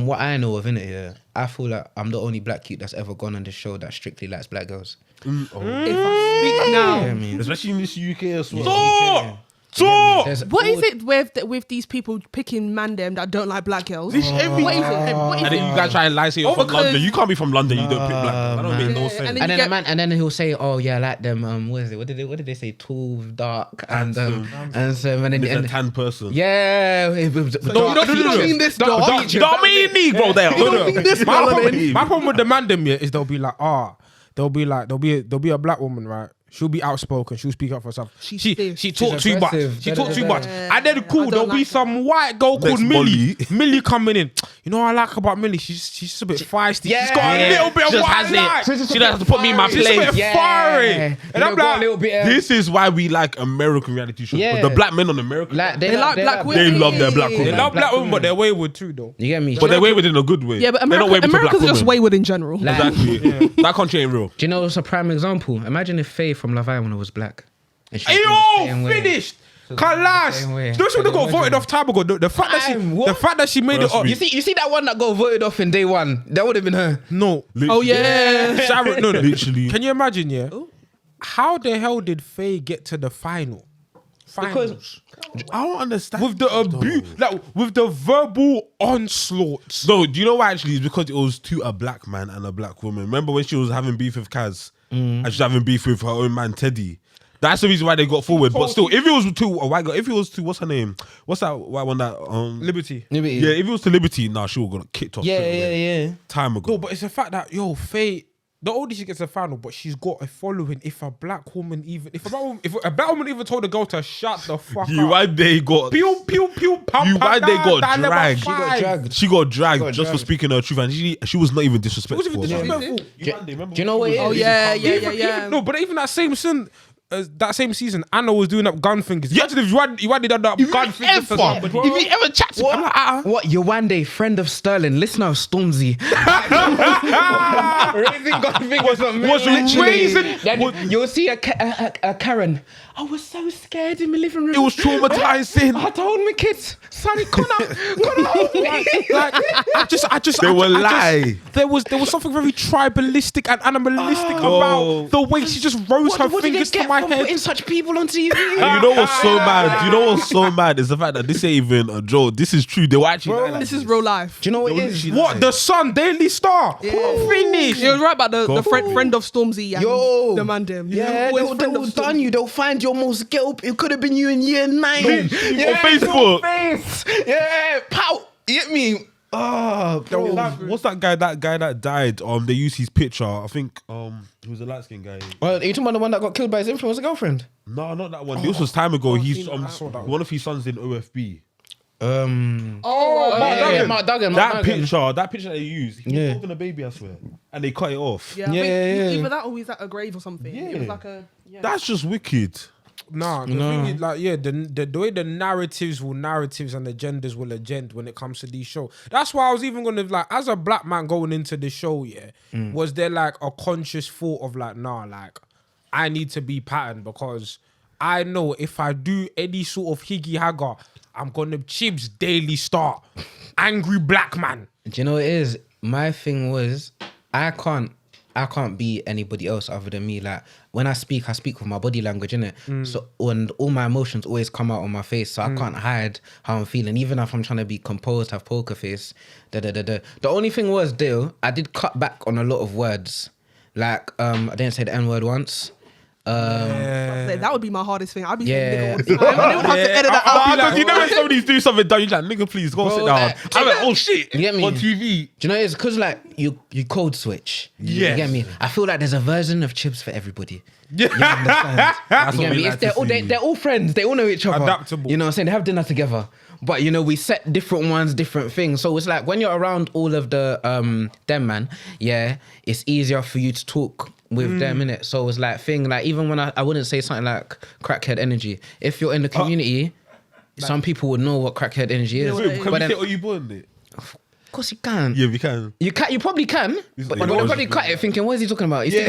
what I know of, innit, I feel like I'm the only black kid that's ever gone on this show that strictly likes black girls. If I speak now, I mean, Especially in this UK as well. there's what is all- it with these people picking man them that don't like black girls? This every What is it? time. What is And then it? you guys try and lie, say you're from because- London. You can't be from London, you don't pick black. That don't make no Yeah, sense. and And you then get- and then he'll say, "Oh yeah, I like them. What is it? What did they say? Tall, dark, and then It's a tan person. yeah. You don't mean this dog. Don't mean Negro there. My problem with the man them yeah, is they'll be like, there'll be a black woman, right? She'll be outspoken. She'll speak up for herself. She talk too much. aggressive. She talk too much. And then I cool, don't there'll be like some white girl called Next Millie. Molly. Millie coming in. You know what I like about Millie? She's just a bit feisty. Yeah. She's got a little bit of Just white has it. light. She doesn't have to put me in my She's a place. bit fiery. You And know, I'm got a like, little bit. This is why we like American reality shows. 'Cause Yeah. the black men on American, Like They like black they women. love their black they women. love black women, but women. they're wayward too, though. You get me? But they're wayward in a good way. Yeah, but They're not wayward to black America's just women. wayward in general. Like, Exactly. That country ain't real. Do you know what's a prime example? Imagine if Faye from Love Island was black. And she was Hey, doing the yo, same way. finished. Can't last. same way. You know she would have got voted off time ago. The fact that she made it Trust up. me. You see that one that got voted off in day one? That would have been her. No. Oh yeah. Sharon, no. Literally. Can you imagine, yeah? How the hell did Faye get to the final? Finals. I don't understand. With the abuse, like with the verbal onslaughts. No, do you know why actually? It's because it was to a black man and a black woman. Remember when she was having beef with Kaz and she's having beef with her own man Teddy? That's the reason why they got forward. But still, if it was to a white girl, if it was to, what's her name? What's that white one that Liberty. Yeah, if it was to Liberty, nah, she would have got kicked off. straight away. Yeah. Time ago. No, but it's the fact that Faye, not only she gets a final, but she's got a following. If a black woman even told a girl to shut the fuck You up. why they got Pew pew pew. Pam, You pam, why they got down, level dragged. five. She got dragged got just for dragged. speaking her truth, and she was not even disrespectful. It wasn't even disrespectful. Do you know what it is? Oh yeah. Even, no, but even that same season, Anna was doing up gun fingers. Imagine if you had done that gun fingers to somebody. If you ever chat to me, What? Yawande, friend of Sterling, listener of Stormzy. Raising gun fingers on me. was raising- Then you'll see a Karen. I was so scared in my living room. it was traumatizing. I told my kids, Sonny, come on. Like, They were lie. There was something very tribalistic and animalistic Oh. about the way she just rose her What did they fingers to get my from head. putting such people on TV? And you know what's so mad? You know what's so mad is the fact that this ain't even a joke. This is true. They were actually lying like This is real life. Do you know what They it were is? literally What? The Sun, Daily Star. Finish. You're right about the Go for it. friend of Stormzy and Yo, the man them. Yeah, Always they'll friend of done you. They'll find your most guilt. It could have been you in year 9. On Facebook. Face. Yeah, pow. You get me? Oh, bro. What's that guy? That guy that died. They used his picture. I think he was a light skinned guy. Well, are you talking about the one that got killed by his influencer girlfriend? No, not that one. This was time ago. He's one of his sons in OFB. Mark Duggan. That picture that they used, he Yeah. was holding a baby, I swear, and they cut it off. Yeah, I Yeah, think yeah. either that or he's at a grave or something. It was like a That's just wicked. Nah, the thing is, like, yeah, the way the narratives and agendas will agenda when it comes to these shows. That's why I was even gonna, like, as a black man going into the show, was there like a conscious thought of like, nah, like, I need to be patterned because I know if I do any sort of higgy hagger, I'm gonna Chibz Daily Star, angry black man. Do you know what it is? My thing was, I can't I can't be anybody else other than me. Like when I speak with my body language, innit? So and all my emotions always come out on my face, so I can't hide how I'm feeling. Even if I'm trying to be composed, have poker face. The only thing was, Dale, I did cut back on a lot of words. Like I didn't say the N-word once. That would be my hardest thing. I'd be Yeah. saying nigga all the time. And they would have to edit that out. Because you know when somebody's doing something dumb, you're like, nigga, please go Bro, sit down. like- I'm like, oh shit, You get me? on TV. Do you know it's because like you code switch. Yes. You get me? I feel like there's a version of Chibz for everybody. Yeah. You understand? That's You what get we me? like to see. They're all friends. They all know each other. Adaptable. You know what I'm saying? They have dinner together. But you know, we set different ones, different things. So it's like when you're around all of the them man, yeah, it's easier for you to talk with them, innit? So it's like thing like even when I wouldn't say something like crackhead energy. If you're in the community, some people would know what crackhead energy is. Yeah, Can But we then, say, oh, you born it? of course you can. Yeah, we can. You probably can, but like, you'll what probably was- cut it thinking, what is he talking about? Yeah,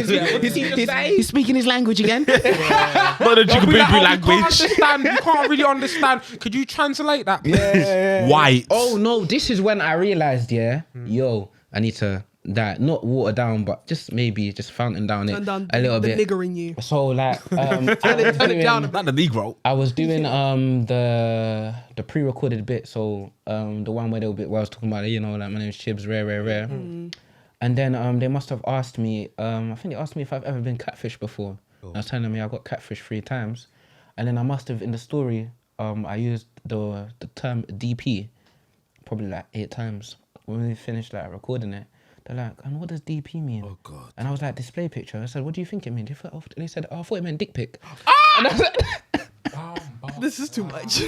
He's speaking his language again. Not the They'll be jiggle like, baby oh, you language. you can't really understand. Could you translate that? White. Oh no, this is when I realized, yo, I need to not water down, but just fountain down it Turn down a little the bit. nigger in you. So like, Turn it down a bit. Not the Negro. I was doing the pre-recorded bit, so the one where I was talking about, you know, like my name's Chibz, rare. And then they must have asked me, I think they asked me if I've ever been catfished before. I was telling me I got catfished 3 times. And then I must have, in the story, I used the term DP probably like 8 times. When we finished like recording it, they're like, and what does DP mean? Oh, God. And I was like, display picture. I said, what do you think it means? They said, oh, I thought it meant dick pic. And I was like, This is too much.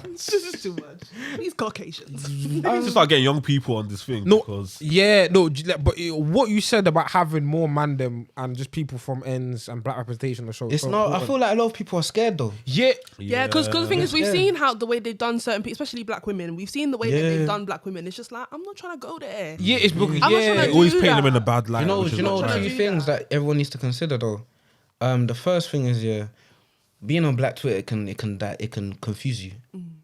This is too much. These Caucasians. We need to start getting young people on this thing. No, Because yeah, no, but what you said about having more mandem and just people from ends and black representation on the show. it's so not, I important. feel like a lot of people are scared though. Yeah, Yeah, because the thing is, we've Yeah. seen how the way they've done certain people, especially black women. We've seen the way that they've done black women. It's just like, I'm not trying to go there. yeah, it's because I'm not trying they to always do paint them that. in a bad light. You know, which is not trying to two do things that. that everyone needs to consider though. The first thing is being on Black Twitter it can confuse you.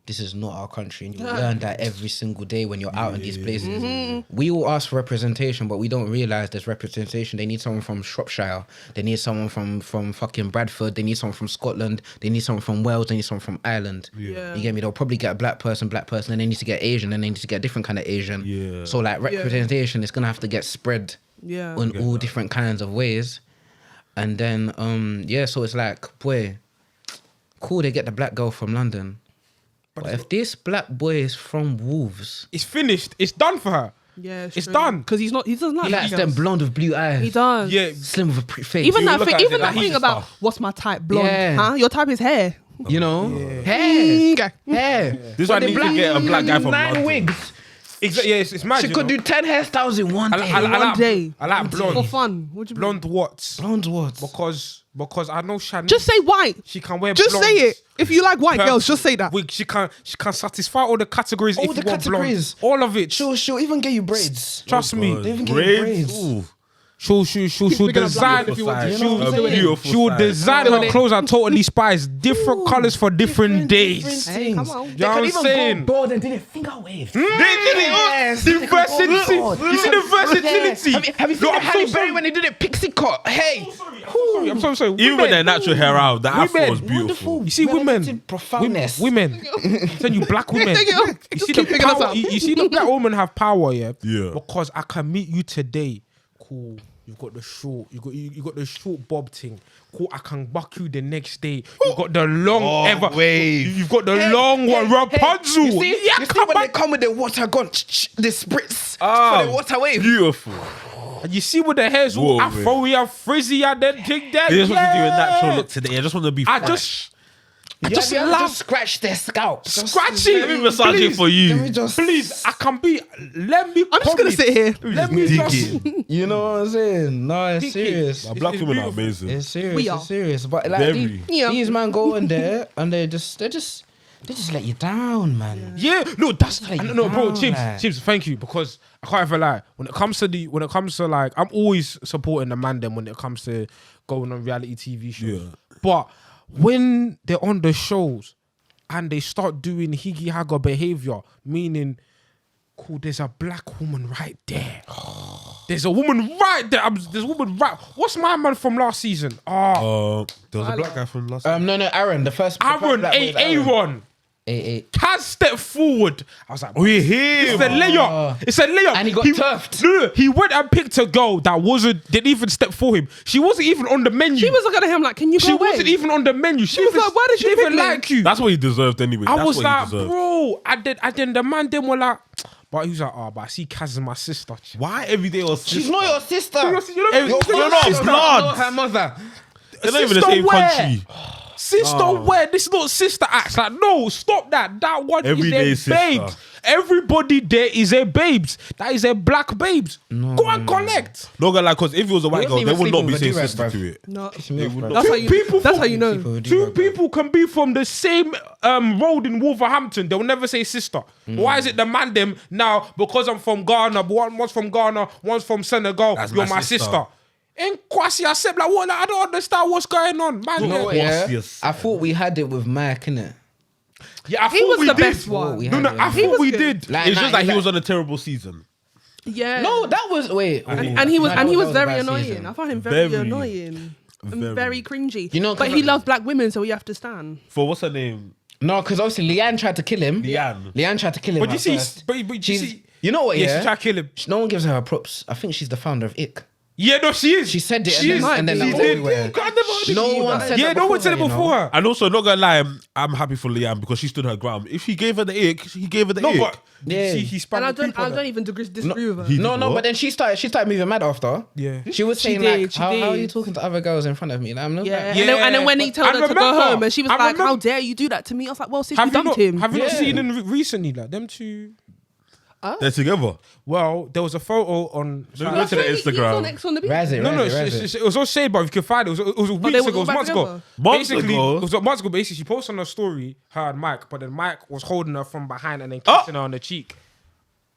This is not our country, and you learn that every single day when you're out in these places. We all ask for representation, but we don't realize there's representation. They need someone from Shropshire. They need someone from fucking Bradford. They need someone from Scotland. They need someone from Wales. They need someone from Ireland. Yeah. You get me? They'll probably get a black person, and they need to get Asian, and they need to get a different kind of Asian. Yeah. So like representation is gonna have to get spread Yeah. in all different kinds of ways. And then so it's like, boy, cool, they get the black girl from London. But if this black boy is from Wolves, it's finished. It's done for her. Yeah, It's done. because he doesn't like he likes that. them blonde with blue eyes. He does. Yeah, Slim with a pretty face. Even You that look thing, at it even like that he's thing a about star. what's my type, blonde, Yeah. huh? Your type is hair. You know? Hair. Okay. Hair. This one the needs to get a black guy from 9 London. wigs. exactly. Yeah, it's mad. She you could know? do 10 hairstyles in one day. One day. I like For blonde. fun. What do you mean? Blonde what? Blonde what? Because I know Shannon. Just say white. she can wear. Just blondes. say it. If you like white Purple. girls, just say that. Wig. She can satisfy all the categories. All if the you want categories. blonde. All of it. She'll even get you braids. Trust me. They even get Braids. braids. Ooh. She'll Big enough design. black if you want to. You know what I'm saying? beautiful She'll side. design her clothes and totally spice different colors for different days. Different Hey, come things. on. They know can what I'm even saying? go bald and did it finger wave. Yes, the They can go versatility. bald. You see the versatility. Have you seen No, the I'm so Halle sorry. Berry when they did it pixie cut? Hey, I'm so sorry. Even with their natural hair out, the afro Women. was beautiful. wonderful. You see women, Relative profoundness. women. I'm telling you, black women. Take it up. You Just see keep the picking us power. up. You see the black women have power, yeah. Yeah. Because I can meet you today. Cool. You've got the short. You got the short bob thing. Cool. I can buck you the next day. You got the long ever. wave. You've got the long one. Rapunzel. You see, yeah, you see come when on. they come with the water gun, the spritz Ah, for the water wave. Beautiful. And you see with the hair's all Whoa, afro, frizzy, and then thing that. They just want to do a natural look today. I just want to be I fresh. just Yeah, love just scratch their scalp. scratching. Let me massage it for you. Let me just, Please, I can be. Let me. I'm just gonna sit here. Let me dig just. it. you know what I'm saying? No, it's Dig it. serious. Nah, black It's women are beautiful. amazing. It's serious. We are. It's serious. But like Very. these man go in there and they just let you down, man. Yeah, no, that's Like, no, bro. down, Chibz, like. thank you, because I can't ever lie. When it comes to like, I'm always supporting the man them when it comes to going on reality TV shows. Yeah. But when they're on the shows and they start doing higgy hagger behavior, meaning cool, there's a black woman right there. There's a woman right there. There's a woman right. What's my man from last season? There was a black guy from last. No, Aaron, the first. Aaron, Aaron. Kaz stepped forward. I was like, Oh, yeah, him. it's a layup. It's a layup. And he got turfed. No, he went and picked a girl that didn't even step for him. She wasn't even on the menu. She was looking at him like, "Can you go She away?" wasn't even on the menu. She was like, "Why did you she even pick me?" like you?" That's what he deserved anyway. I That's was what like, he deserved. bro. I then the man them were like, but he was like, but I see Kaz as my sister. Why every day was She's not your sister. You're You're not Sister, blood. not her mother. They're not even the Sister same where? country. Sister, where? This is not sister acts. Like, no, stop that. That one Everyday is a sister. babes. Everybody there is a babes. That is a black babes. Go and collect. Not gonna lie, because if it was a white girl, wasn't they even would not sleeping be with saying a do-rag, sister bruv. to it. No, Bro. that's how you. People That's from- how you know. People do Two that, bro. people can be from the same road in Wolverhampton. They'll never say sister. Why is it the man them now? Because I'm from Ghana, but one's from Ghana, one's from Senegal. That's You're my my sister. sister. In Kwasi, I said like, what? Like, I don't understand what's going on, man. You know what, Yeah. yeah? Yes. I thought we had it with Mike, innit? Yeah, I He thought was we the did. best one. We No, had no, it, I yeah. thought was we good. did. Like, It's nah, just like he like- was on a terrible season. Yeah. No, that was wait. and he was Nah, and he that was a very bad annoying. season. I found him very, Very. annoying. And Very. very cringy. You know, but 'cause he I- loved black women, so he have to stand. For what's her name? No, because obviously Leanne tried to kill him. Leanne. tried to kill him. But you at see, first. but you She's, see, you know what? yeah, Yeah, she tried to kill him. no one gives her props. I think she's the founder of Ick. Yeah, no, she is. She said it, She and is. then she that did. everywhere. God, I never heard No it. one said Yeah, that no one before said it her, you before know? her. And also, not gonna lie, I'm happy for Leanne because she stood her ground. If he gave her the ick, he gave her the No, ick. but Yeah. see, he spun And I the people don't there. even disagree with her. He- No, did no, what? but then she started moving mad after. Yeah. She was She saying did, like, she how are did. you talking to other girls in front of me? Like, I'm not Yeah. like, And then when he told And her to go remember- home, and she was I like, remember- "How dare you do that to me?" I was like, "Well, sis, you Have you dumped not? him." Have you not Yeah. seen them recently? Like them two. They're together. Well, there was a photo on. Let me go to the He was Instagram. on X on the beach. Raz it, No, no, Raz it. it was on Shade, but if you can find it, it was weeks they were ago, it was back months ago. together? Months Basically, ago? it was months ago. Basically, she posted on her story, her and Mike, but then Mike was holding her from behind and then kissing her on the cheek.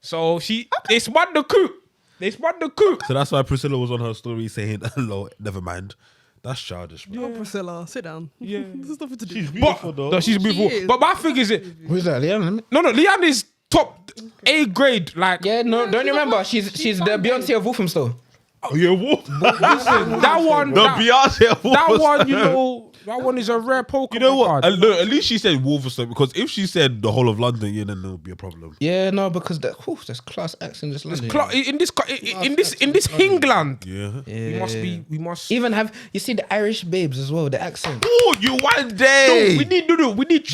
So they spun the coup. They spun the coup. So that's why Priscilla was on her story saying, "Hello, never mind." That's childish, bro. Oh, Priscilla, sit down. Yeah. There's nothing to do. She's beautiful, though. No, she's beautiful. is. But my thing is, Who's that? Leanne? no, Leanne is top A grade. Like, Yeah, no, don't you remember? She's the Beyonce of Wolfenstone. Oh, yeah, wolf. that one, The that, Beyonce. that one, you know, that one is a rare Pokemon You know what? card. At least she said Wolverstone because if she said the whole of London, yeah, then there would be a problem. Yeah, no, because there's class acts in this London. In this England, Yeah. we must. Even have you see the Irish babes as well, the accent. Oh, you one day. we need.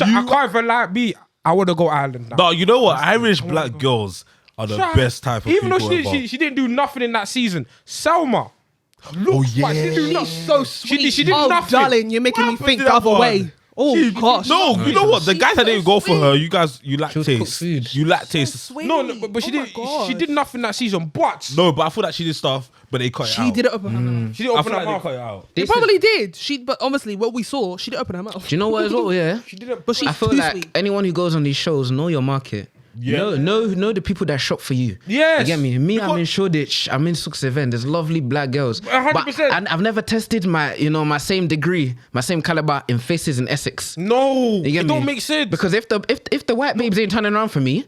I can't even like me. I want to go Ireland now. No, you know what? Irish black girls are the Try- best type of Even though people ever. she didn't do nothing in that season. Selma. Look, Oh, what, she didn't do She's nothing. so sweet. She did oh, nothing. darling, you're making What me happened think to the that other one? way. Oh gosh. No, you know what? The She's guys that so didn't go for sweet. her, you guys, you lack She was cooked taste. food. You lack taste. Sweet. No, but she Oh my did. God. She did nothing that season. But No, but I thought that she did stuff, but they cut it out. She didn't open her mouth. she didn't I open feel her like they mouth. cut it out. She This probably did. But obviously, what we saw, she didn't open her mouth. Do you know what as well? Yeah, She didn't. But she's I feel too like sweet. anyone who goes on these shows know your market. Yeah. Know the people that shop for you. Yes. You get me? Me, I'm Because- in Shoreditch. I'm in Sux event. There's lovely black girls. 100%. And I've never tested my same degree, my same caliber in faces in Essex. No, You get it me? don't make sense. Because if the white babes ain't turning around for me,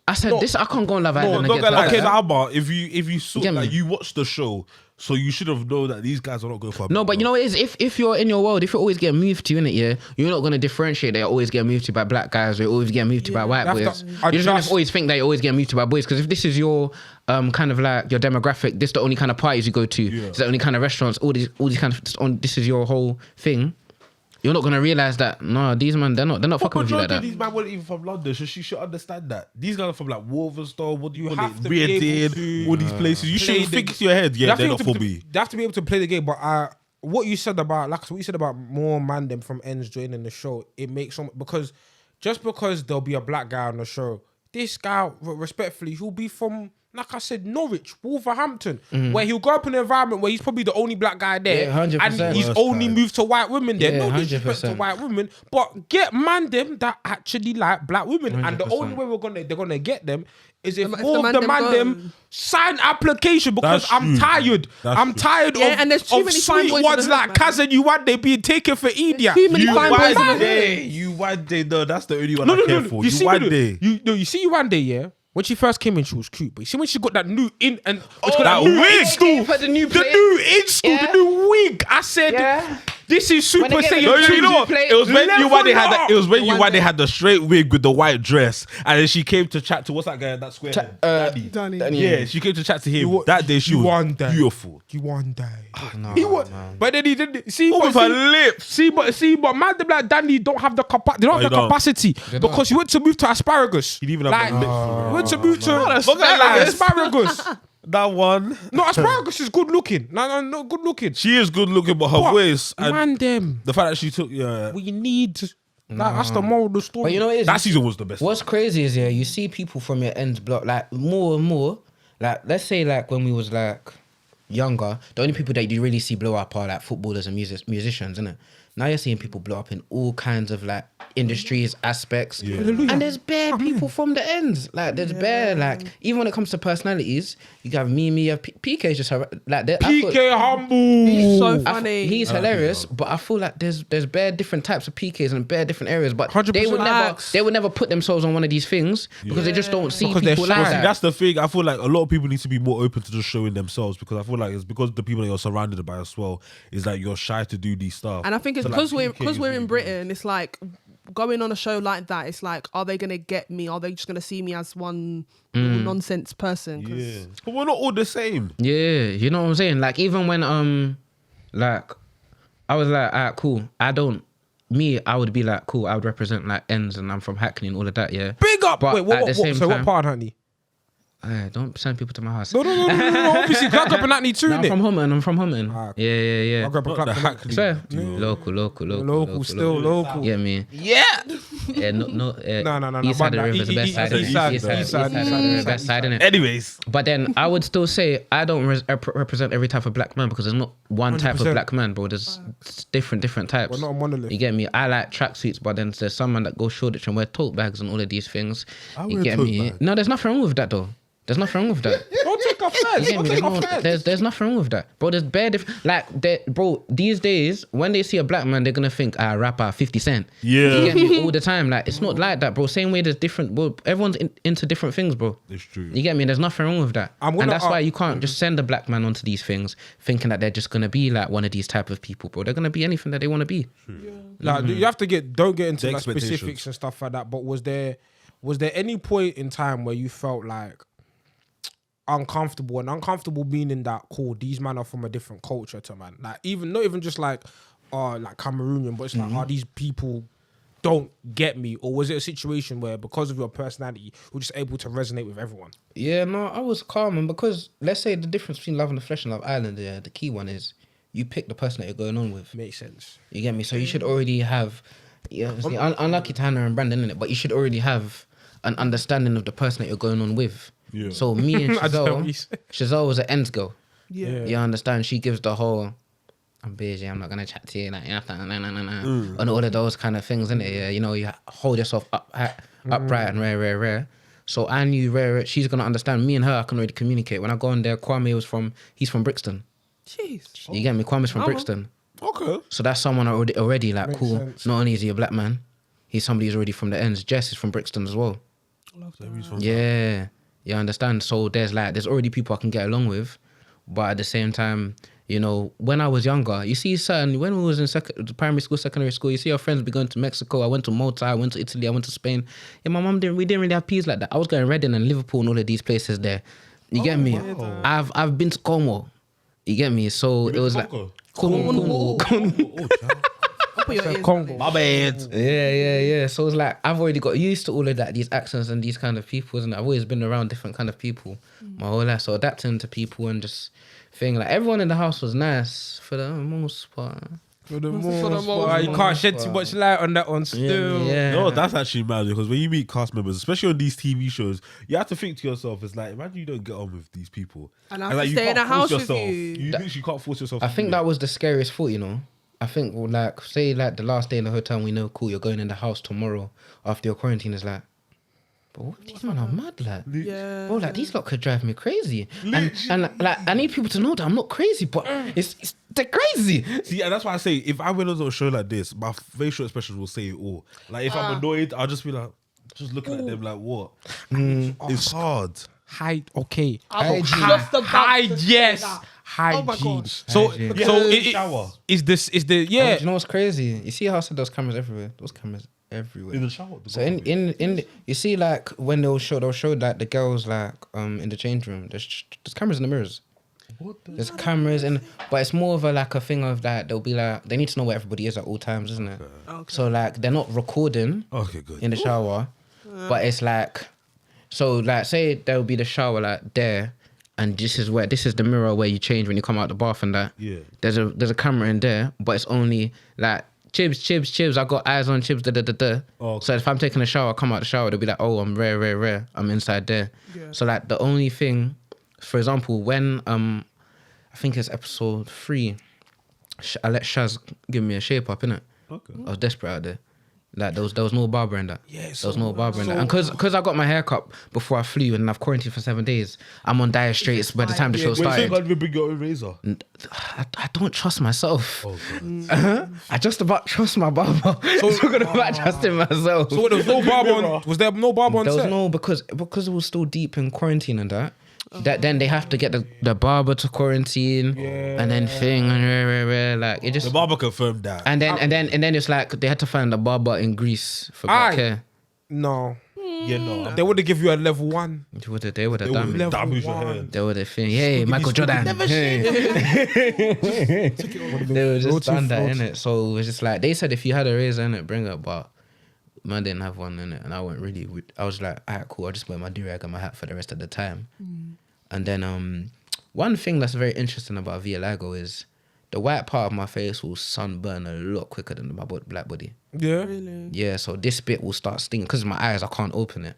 I said this. I can't go on Love No, Island not and get gonna lie. like Okay, that. Alba, if you saw Get that, me? you watched the show, so you should have known that these guys are not going for. No, but you know what it is? If you're in your world, if you're always getting moved to in it, yeah, you're not gonna differentiate that you're always getting moved to by black guys or you're always getting moved to by white You have boys. to You're just gonna adjust. always think that you're always getting moved to by boys. Because if this is your kind of like your demographic, this is the only kind of parties you go to, it's the only kind of restaurants, all these kind of this is your whole thing. You're not gonna realize that no, these men they're not fucking with you like that. These men weren't even from London, so she should understand that. These guys are from like Wolverstone, what do you call have it, to be able Reading, to all these places. You play should the- fix your head. You Yeah, have to they're be not able for to- me. They have to be able to play the game. But what you said about what you said about more man them from ends joining the show, it makes so because just because there'll be a black guy on the show, this guy respectfully, he'll be from. Like I said, Norwich, Wolverhampton, where he'll go up in an environment where he's probably the only black guy there, Yeah, 100%. and he's Worst only time. moved to white women there. Yeah, No disrespect to 100%. white women, but get man them that actually like black women, and the 100%. only way they're gonna get them is if If more the of man the them man go. them sign application because That's I'm true. tired. That's I'm true. tired Yeah, and there's too of many fine sweet boys in ones the like hood, man. Kaz and you one day being taken for India. Too many You fine boys in the one hood. day, you one day. No, that's the only one No, I no, care no. for. You You see one me, day. you see you one day, yeah. When she first came in, she was cute, but you see when she got that new in and that wig. The new the new install, the new wig. I said, this is Super When they get Saiyan the- No, 2. you know what? It was when you why they had that. It was when you One why day. they had the straight wig with the white dress, and then she came to chat to what's that guy? That square. head? Danny. Yeah, she came to chat to him. You- That day she you was won that. beautiful. You one day. No, He was, but then he didn't see. With but her see- lips. See, but man, them like Danny don't have the they don't have you the don't. capacity because he went to move to asparagus. He didn't even have the lips for it. He went to move to Look at asparagus. That one. No, asparagus is good looking. No, good looking. She is good looking, but her But, voice and man, them. the fact that she took yeah. We need. That's the moral of the story. But you know what it is? That season was the best. What's crazy is you see people from your ends block like more and more. Like let's say like when we was like younger, the only people that you really see blow up are like footballers and musicians, innit? Now you're seeing people blow up in all kinds of like industries, aspects. And there's bare people from the ends. Like there's bare like even when it comes to personalities, you have Mimi, you have PK's just like PK humble. He's so funny. He's hilarious, but I feel like there's bare different types of PKs and bare different areas. But 100% they would never put themselves on one of these things because they just don't see Because they're people like shy. See, that. that's the thing. I feel like a lot of people need to be more open to just showing themselves because I feel like it's because the people that you're surrounded by as well is that you're shy to do these stuff. And I think it's So, like, because PK is we're really in good. Britain. It's like going on a show like that. It's like, are they gonna get me? Are they just gonna see me as one little nonsense person? 'Cause Yeah, but we're not all the same. Yeah, you know what I'm saying? Like even when like I was like, alright, cool. I would be like, cool, I would represent like ends and I'm from Hackney and all of that, yeah. Big up. But Wait, at the same so what time- part, honey? Don't send people to my house. No. Obviously, because I grew up in Hackney too, No, I'm innit? from Humton. I'm from Humton. Ah, Yeah. I grew up in Not the Clacton. Hackney. Fair. duo. Local. Still local. Yeah, me. Yeah. Yeah, no. No. East side of the Bad river's the best side. East side, East side east of the river, best side, innit? Anyways, But then I would still say I don't represent every type of black man because there's not one type of 100%. black man, bro. There's different types. We're not a monolith. You get me? I like tracksuits, but then there's someone that goes Shoreditch and wear tote bags and all of these things. I You wear get tote me? bags. No, there's nothing wrong with that though. There's nothing wrong with that. Don't take You offense. get Don't me? take offense. There's nothing wrong with that, bro. There's bare bro. These days, when they see a black man, they're gonna think, rapper 50 Cent. Yeah. You get me all the time. Like it's not like that, bro. Same way there's different. Bro, everyone's into different things, bro. it's true. You get me? There's nothing wrong with that. I'm gonna And that's why ask- you can't just send a black man onto these things thinking that they're just gonna be like one of these type of people, bro. They're gonna be anything that they want to be. Like you have to don't get into The like expectations. specifics and stuff like that. But was there any point in time where you felt like uncomfortable, and uncomfortable meaning that cool, these men are from a different culture to man, like not even just like Cameroonian, but it's like these people don't get me, or was it a situation where because of your personality you're just able to resonate with everyone? Yeah, no, I was calm, and because let's say the difference between Love on the Flesh and Love Island, the key one is you pick the person that you're going on with. Makes sense. You get me? So you should already have, unlucky to Hannah and Brandon, innit? But you should already have an understanding of the person that you're going on with. Yeah. So me and I don't know. Chazelle was an ends girl. Yeah. You understand? She gives the whole, I'm busy, I'm not going to chat to you, like, and all of those kind of things, innit? Yeah, you know, you hold yourself upright and rare. So I knew rare, she's going to understand. Me and her, I can already communicate. When I go on there, he's from Brixton. Jeez. You get me? Kwame's from Brixton. Okay. So that's someone already like, Makes cool. sense. Not only is he a black man, he's somebody who's already from the ends. Jess is from Brixton as well. Yeah. You understand? So there's already people I can get along with. But at the same time, you know, when I was younger, you see when we was in primary school, secondary school, you see our friends be going to Mexico. I went to Malta, I went to Italy, I went to Spain. Yeah, my mum we didn't really have peas like that. I was going Reading and Liverpool and all of these places there. You get me? wow. I've been to Como. You get me? So it was like Como. Put your ears Congo. My bad. Yeah. So it's like I've already got used to all of that, these accents and these kind of people, isn't it? I've always been around different kind of people my whole life. So adapting to people and just thing like everyone in the house was nice for the most part. For the most most, you can't shed too much light on that one still. Yeah. No, that's actually mad because when you meet cast members, especially on these TV shows, you have to think to yourself, it's like, imagine you don't get on with these people. And I have like, to you stay in can't a house force with yourself. you. You literally can't force yourself. I to think do that it. was the scariest thought, you know. I think, well, like, say, like, the last day in the hotel, we know, cool, you're going in the house tomorrow after your quarantine. Is like, but what, these men are mad, like. Yeah. Bro, like, these lot could drive me crazy. And like, I need people to know that I'm not crazy, but they're crazy. See, and that's why I say, if I went on a show like this, my facial expressions will say it all. Like, if I'm annoyed, I'll just be like, Just looking at them like what? Mm. It's hard. Hide, okay. I was Hygiene. just about to Hide, say yes. that. Hygiene. Oh my gosh. So, Hygiene. so Shower. is the Oh, yeah? do you know what's crazy? You see how I said those cameras everywhere? Those cameras everywhere. In the shower. So in the, you see like when they'll show like the girls like in the change room. There's cameras in the mirrors. What the? There's cameras in, but it's more of a like a thing of that they'll be like they need to know where everybody is at all times, isn't it? Okay. So like they're not recording Okay, good. in the shower, but it's like so like say there'll be the shower like there, and this is the mirror where you change when you come out the bath and that. Yeah. There's a camera in there, but it's only like Chibz. I got eyes on Chibz. Oh, okay. So if I'm taking a shower, I come out the shower, they'll be like, oh, I'm rare. I'm inside there. Yeah. So like the only thing, for example, when I think it's episode 3, I let Shaz give me a shape up, innit? Okay. I was desperate out there. Like there was no barber in that. Yeah, there was no barber in that. And because I got my hair cut before I flew and I've quarantined for 7 days, I'm on dire straits by the time the show Wait, so you started. can't even bring your own razor? I don't trust myself. Oh, God. I just about trust my barber. So talking about trusting myself. So there was no barber on. Was there no barber on There was set? no because it was still deep in quarantine and that. That then they have to get the barber to quarantine and then thing and like it just The barber confirmed that. and then it's like they had to find a barber in Greece for black hair. No, Yeah, no. they would have give you a level 1. They would have done They me. would damage your one. hair. They would have thing. Hey, Michael Jordan. Hey. They were just done that in it. So it was just like they said if you had a razor in it, bring it, but man didn't have one in it, and I went really. I was like, alright, cool. I'll just wear my do-rag and my hat for the rest of the time. And then one thing that's very interesting about vitiligo is the white part of my face will sunburn a lot quicker than my black body. Yeah. Really? Yeah, so this bit will start stinging because my eyes, I can't open it.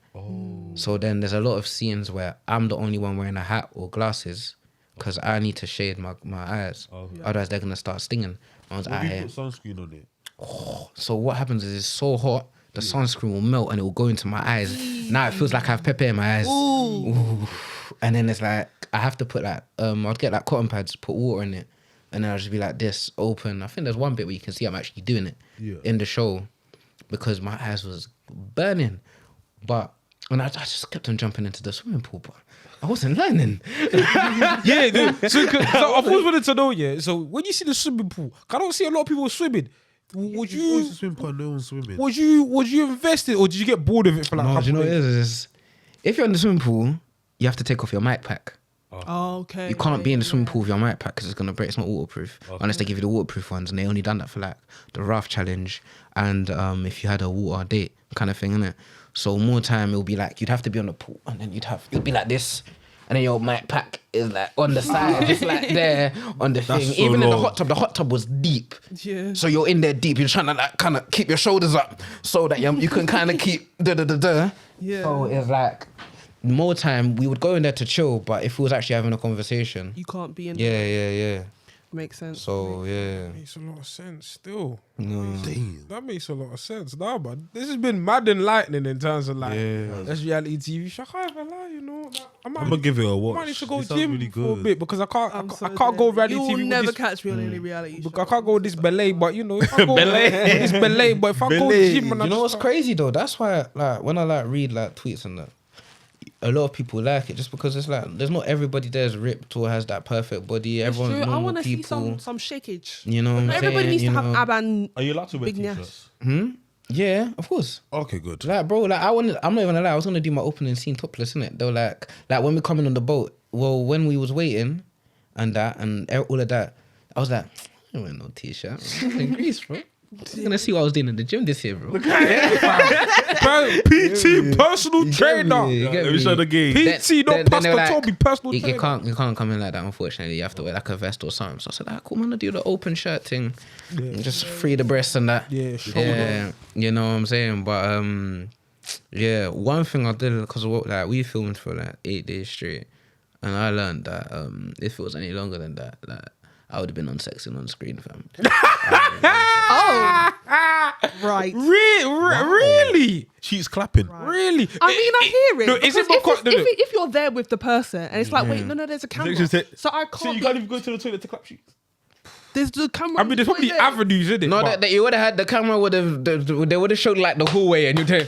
So then there's a lot of scenes where I'm the only one wearing a hat or glasses because I need to shade my eyes. Otherwise, they're gonna start stinging. I was What out if you here. put sunscreen on it? So what happens is it's so hot, the sunscreen will melt and it will go into my eyes. Now it feels like I have pepper in my eyes. Ooh. And then it's like I have to put like I'd get like cotton pads, put water in it, and then I'll just be like this open. I think there's one bit where you can see I'm actually doing it in the show because my eyes was burning. But and I just kept on jumping into the swimming pool, but I wasn't learning. Yeah, dude. So I've always wanted to know, yeah. So when you see the swimming pool, I don't see a lot of people swimming. Would Always you a swim pool, no one's swimming. would you invest it or did you get bored of it for like a No, do couple you know what it days? is? If you're in the swimming pool, you have to take off your mic pack. Oh, okay. You can't be in the swimming pool with your mic pack because it's gonna break. It's not waterproof unless they give you the waterproof ones, and they only done that for like the raft challenge and if you had a water date kind of thing, innit? So more time it'll be like you'd have to be on the pool, and then you'd be like this, and then your mic pack is like on the side, just like there on the thing. so Even in the long. hot tub was deep. Yeah. So you're in there deep. You're trying to like kind of keep your shoulders up so that you can kind of keep Yeah. So it's like more time we would go in there to chill, but if we was actually having a conversation, You can't be in. yeah. Makes sense. So yeah, Makes a lot of sense still. Damn. That makes a lot of sense. Nah, man. This has been mad enlightening in terms of like that's reality TV. I can't even lie, you know. Like, I'm gonna give it a I watch. might need to go It sounds gym really for a good. bit because I can't I'm so I can't go dead. reality You'll TV with never this. catch me on any reality show. I can't go with this bel-air, but you know, if I go this bel-air, but if I go Bel-air. gym and I you know what's just crazy though? That's why like when I like read like tweets and that, a lot of people like it just because it's like there's not everybody there's ripped or has that perfect body. It's Everyone's true. I normal want to see people. some shakeage. You know what I'm Everybody saying? needs You to have know? ab and Are you allowed to wear Big t-shirts? Yeah, of course. Okay, good. Like, bro, like I'm not even gonna lie, I was gonna do my opening scene topless, innit? They were like when we coming on the boat, well, when we was waiting and that and all of that, I was like, I don't wear no t-shirt. I'm in Greece, bro. You're gonna see what I was doing in the gym this year, bro. PT personal trainer. You get Let me me? show the game. PT, not Then they Pastor were like, Toby, personal you trainer. can't come in like that, unfortunately. You have to wear like a vest or something. So I said, cool, man, I'll do the open shirt thing. Just free the breasts and that. Yeah, sure. Yeah, you know what I'm saying? But yeah, one thing I did, because like we filmed for like 8 days straight, and I learned that if it was any longer than that, like I would have been unsexing on screen, fam. right. Really? She's clapping. Really? I mean, I hear it. No, is it because because if you're there with the person and it's like, wait, no, there's a camera, Just say- so I So can't. you can't even go to the toilet to clap sheets. There's the camera. I mean, there's probably right there. avenues, isn't it? No, But- that you would have had the camera would have they would have showed like the hallway, and you tell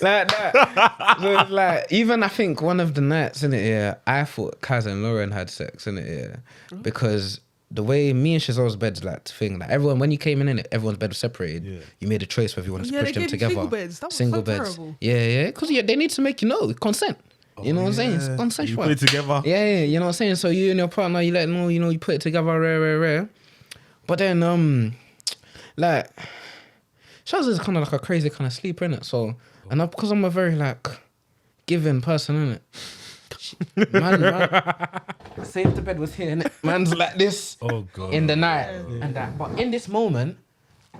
Like that. So it's like, even I think one of the nights in it, yeah, I thought Kaz and Lauren had sex in it, yeah, because the way me and Chazelle's bed's like thing, like everyone when you came in it, everyone's bed was separated. Yeah. You made a choice whether you wanted to push them together. Single beds. That was single so beds. terrible. Yeah, because they need to make consent. You know what I'm saying? It's consensual. You put it together. Yeah, you know what I'm saying? So you and your partner, you let them know, you put it together, rare. But then, like, Shaz is kind of like a crazy kind of sleeper, innit? So, and because I'm a very, like, giving person, innit? Man, say if the bed was here, innit? Man's like this in the night and that. But in this moment,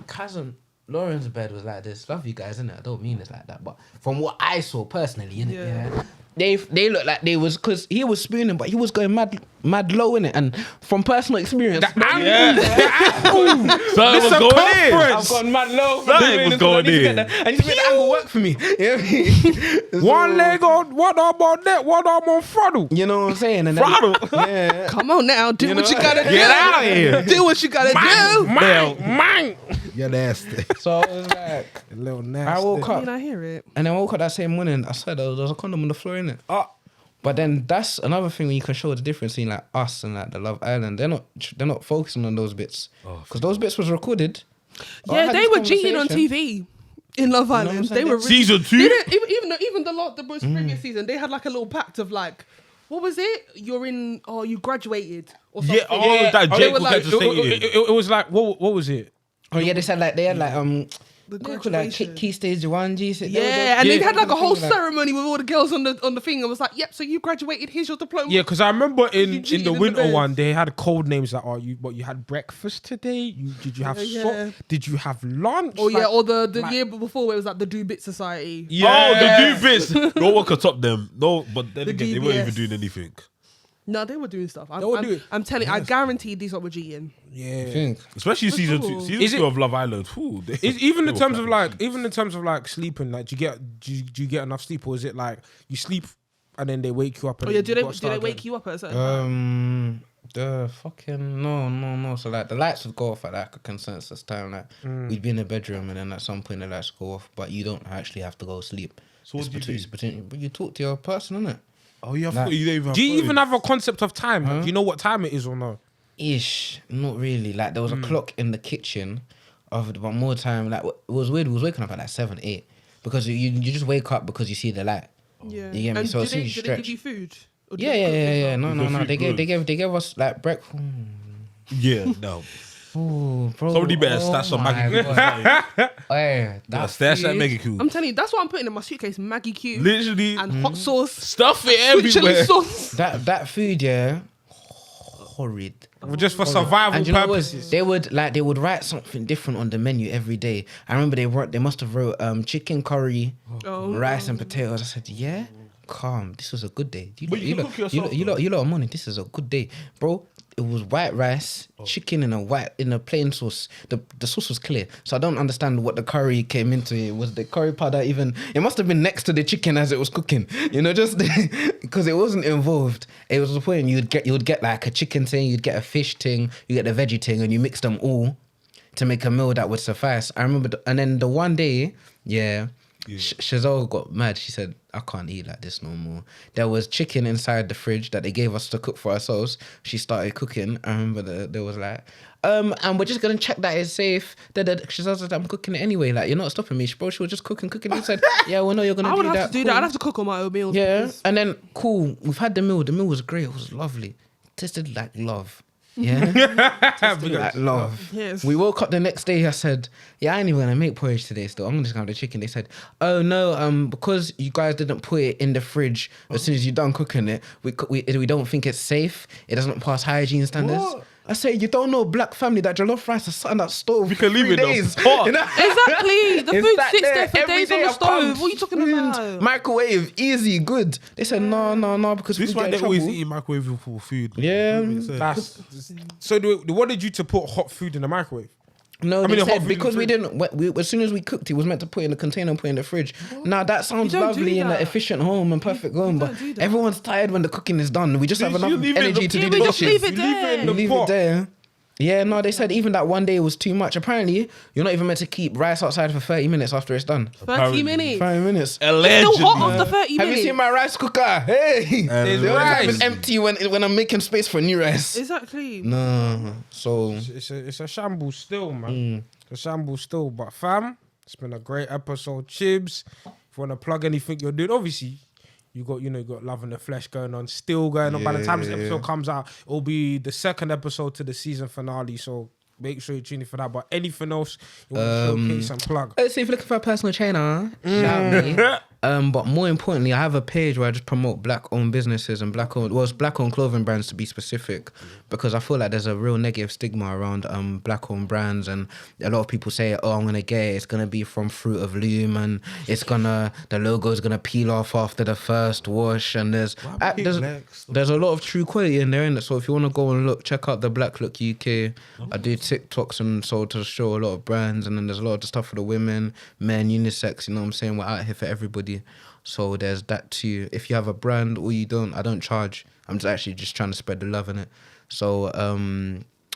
cousin Lauren's bed was like this. Love you guys, innit? I don't mean this like that. But from what I saw personally, innit? Yeah. They looked like they was, because he was spooning, but he was going mad low in it, and from personal experience, So it was going in. I've gone mad low. It was going in. And he's made the angle work for me. One leg on, one arm on that, one arm on throttle. You know what I'm saying? And Throttle. Yeah. Come on now, do what you gotta do. Get out of here. Do what you gotta do. Mang. You're nasty. So it was like, A little nasty. I woke up, I hear it. and then I woke up that same morning. I said there was a condom on the floor, innit? But then that's another thing when you can show the difference between like us and like the Love Island. They're not focusing on those bits because those bits was recorded. Yeah, they were cheating on TV in Love Island. They were really, Season 2? even the most previous season, they had like a little pact of like, what was it? You graduated or something. Yeah, that They Jake were will like, get to stay in. It was like, what was it? Oh yeah, they said like they had like the like graduation. key stage 1G. Yeah, and they had like a whole ceremony with all the girls on the thing. I was like, yep, so you graduated, here's your diploma. Yeah, because I remember in cheated the in the winter bed. one, they had code names like, you had breakfast today? Did you have Yeah. Did you have lunch? Oh yeah, Like, or the year before where it was like the Do Bit Society. Oh, the new bits. No one could top them. No, but then The again, they weren't even DBS. doing anything. No, they were doing stuff. I'm telling you, I guaranteed these lot were cheating. yeah. think. Especially season cool. 2. Is Season 2 of Love Island. Even in terms of like sleeping, like do you get enough sleep, or is it like you sleep and then they wake you up? And Oh yeah, do they wake you up at a certain time? The fucking no. So like the lights would go off at like a consensus time. Like we'd be in the bedroom and then at some point the lights go off, but you don't actually have to go sleep. So what do you do? But you talk to your person, innit? Oh yeah, I thought you didn't even have Do you even phones. have a concept of time? Do you know what time it is or no? Ish, not really. Like there was a clock in the kitchen but more time. Like it was weird. We was waking up at like 7, 8 because you just wake up because you see the light. Yeah. You get me? And So do as soon they, as you do they stretch. give you food? Or do Yeah. they cook No. food They good? gave us like breakfast. Yeah, no. Oh, bro. Somebody better stash some Maggie Cubes. Hey, Nah, stash that food. Maggie Cubes. I'm telling you, that's what I'm putting in my suitcase. Maggie cube Literally, and hot sauce, stuff it sweet chili everywhere. sauce. That food, yeah, horrid. Just for survival And you know what? purposes. They would write something different on the menu every day. I remember they must have wrote chicken curry, rice and potatoes. I said, yeah, calm. This was a good day. But you can cook yourself, you lot of money. This is a good day, bro. It was white rice, chicken in a plain sauce. The sauce was clear, so I don't understand what the curry came into. It was the curry powder even? It must have been next to the chicken as it was cooking. You know, just because it wasn't involved. It was the point you would get like a chicken thing, you'd get a fish thing, you get the veggie thing, and you mix them all to make a meal that would suffice. I remember, and then the one day, Chazelle got mad. She said, I can't eat like this no more. There was chicken inside the fridge that they gave us to cook for ourselves. She started cooking. I remember there was like, and we're just going to check that it's safe. Chazelle said, I'm cooking it anyway. Like, you're not stopping me. Bro, she was just cooking. He said, yeah, well, no, you're going to I do would that. have to do Cool. that. I'd have to cook all my own meals. Yeah. because- And then, cool. We've had the meal. The meal was great. It was lovely. Tasted like love. Yeah. Tasted like love. Yes. We woke up the next day. I said, yeah, I ain't even going to make porridge today still. I'm just going to have the chicken. They said, oh, no, because you guys didn't put it in the fridge as soon as you're done cooking it, we don't think it's safe. It doesn't pass hygiene standards. What? I say, you don't know black family that jollof rice is sat on that stove. We can leave 3 it in the days. pot. You know? Exactly. The It's food sat sits there there for every days on day the of pounds. stove. What are you talking about? Microwave, easy, good. They said, no, because This we is why get they in always trouble. eating microwavable food. Yeah. Makes sense. So they wanted you to put hot food in the microwave. No, I mean, they the hot said food because in we the didn't. As soon as we cooked, it was meant to put in a container and put in the fridge. Now that sounds You don't lovely do in an that. efficient home and perfect home, but don't do that. everyone's tired when the cooking is done. We just have You enough leave it in energy the- to Yeah, do the we just dishes. leave it You leave it in there. the Leave pot. it there. Yeah, no, they said even that one day was too much. Apparently, you're not even meant to keep rice outside for 30 minutes after it's done. 30 minutes. 30 minutes. It's still hot after 30 Have minutes. you seen my rice cooker? Hey, There's the only time rice. it's empty when I'm making space for new rice. Exactly. No, so It's a shambles still, man. It's a shambles still. But fam, it's been a great episode. Chibz, if you want to plug anything you're doing, obviously you got Love in the Flesh going on, still going on. By the time this episode comes out, it'll be the second episode to the season finale. So make sure you tune in for that. But anything else you want to showcase and plug? let's see if you're looking for a personal trainer. Shout me. But more importantly, I have a page where I just promote black-owned businesses and black-owned clothing brands to be specific, because I feel like there's a real negative stigma around black-owned brands, and a lot of people say, "Oh, I'm gonna get it. It's gonna be from Fruit of Loom, and the logo is gonna peel off after the first wash." And there's a lot of true quality in there, innit? So if you want to go and look, check out the Black Look UK. I do TikToks and so to show a lot of brands, and then there's a lot of stuff for the women, men, unisex. You know what I'm saying? We're out here for everybody. So there's that too. If you have a brand or you don't, I don't charge. I'm just actually just trying to spread the love in it. So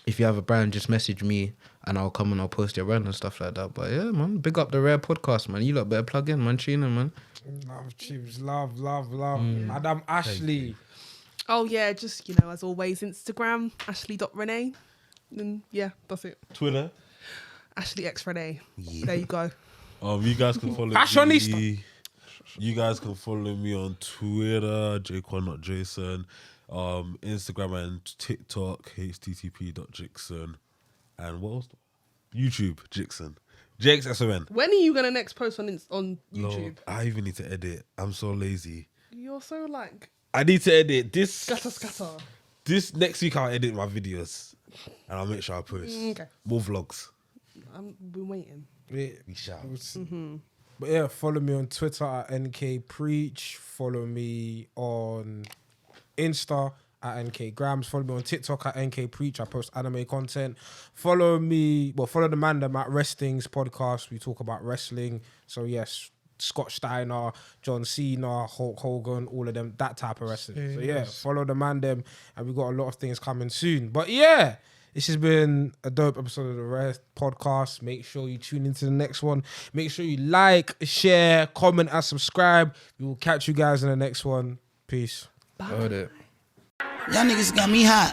if you have a brand, just message me and I'll come and I'll post your brand and stuff like that. But yeah, man, big up the Rare podcast, man. You lot better plug in, man. Tune in, man. Love, Chibz, love. Madam Ashley. Oh yeah, just as always, Instagram ashley.renee. And yeah, that's it. Twitter. Ashley X Renee. There you go. You guys can follow Fashionista. me. You guys can follow me on Twitter, Jquan, not Jason. Instagram and TikTok, http.jixon. And what else? YouTube, Jixon. JXSON. When are you gonna next post on YouTube? Lord, I even need to edit. I'm so lazy. You're so like I need to edit this. scatter. This next week I'll edit my videos. And I'll make sure I post. Okay. More vlogs. I've been waiting. Yeah. We shall. But yeah, follow me on Twitter at NKPreach. Follow me on Insta at NKGrams. Follow me on TikTok at NKPreach. I post anime content. Follow the man them at Wrestling's podcast. We talk about wrestling. So yes, Scott Steiner, John Cena, Hulk Hogan, all of them, that type of wrestling. So yeah, follow the man them, and we got a lot of things coming soon. But yeah, this has been a dope episode of the Rare podcast. Make sure you tune into the next one. Make sure you like, share, comment, and subscribe. We will catch you guys in the next one. Peace. Heard it. Y'all niggas got me hot.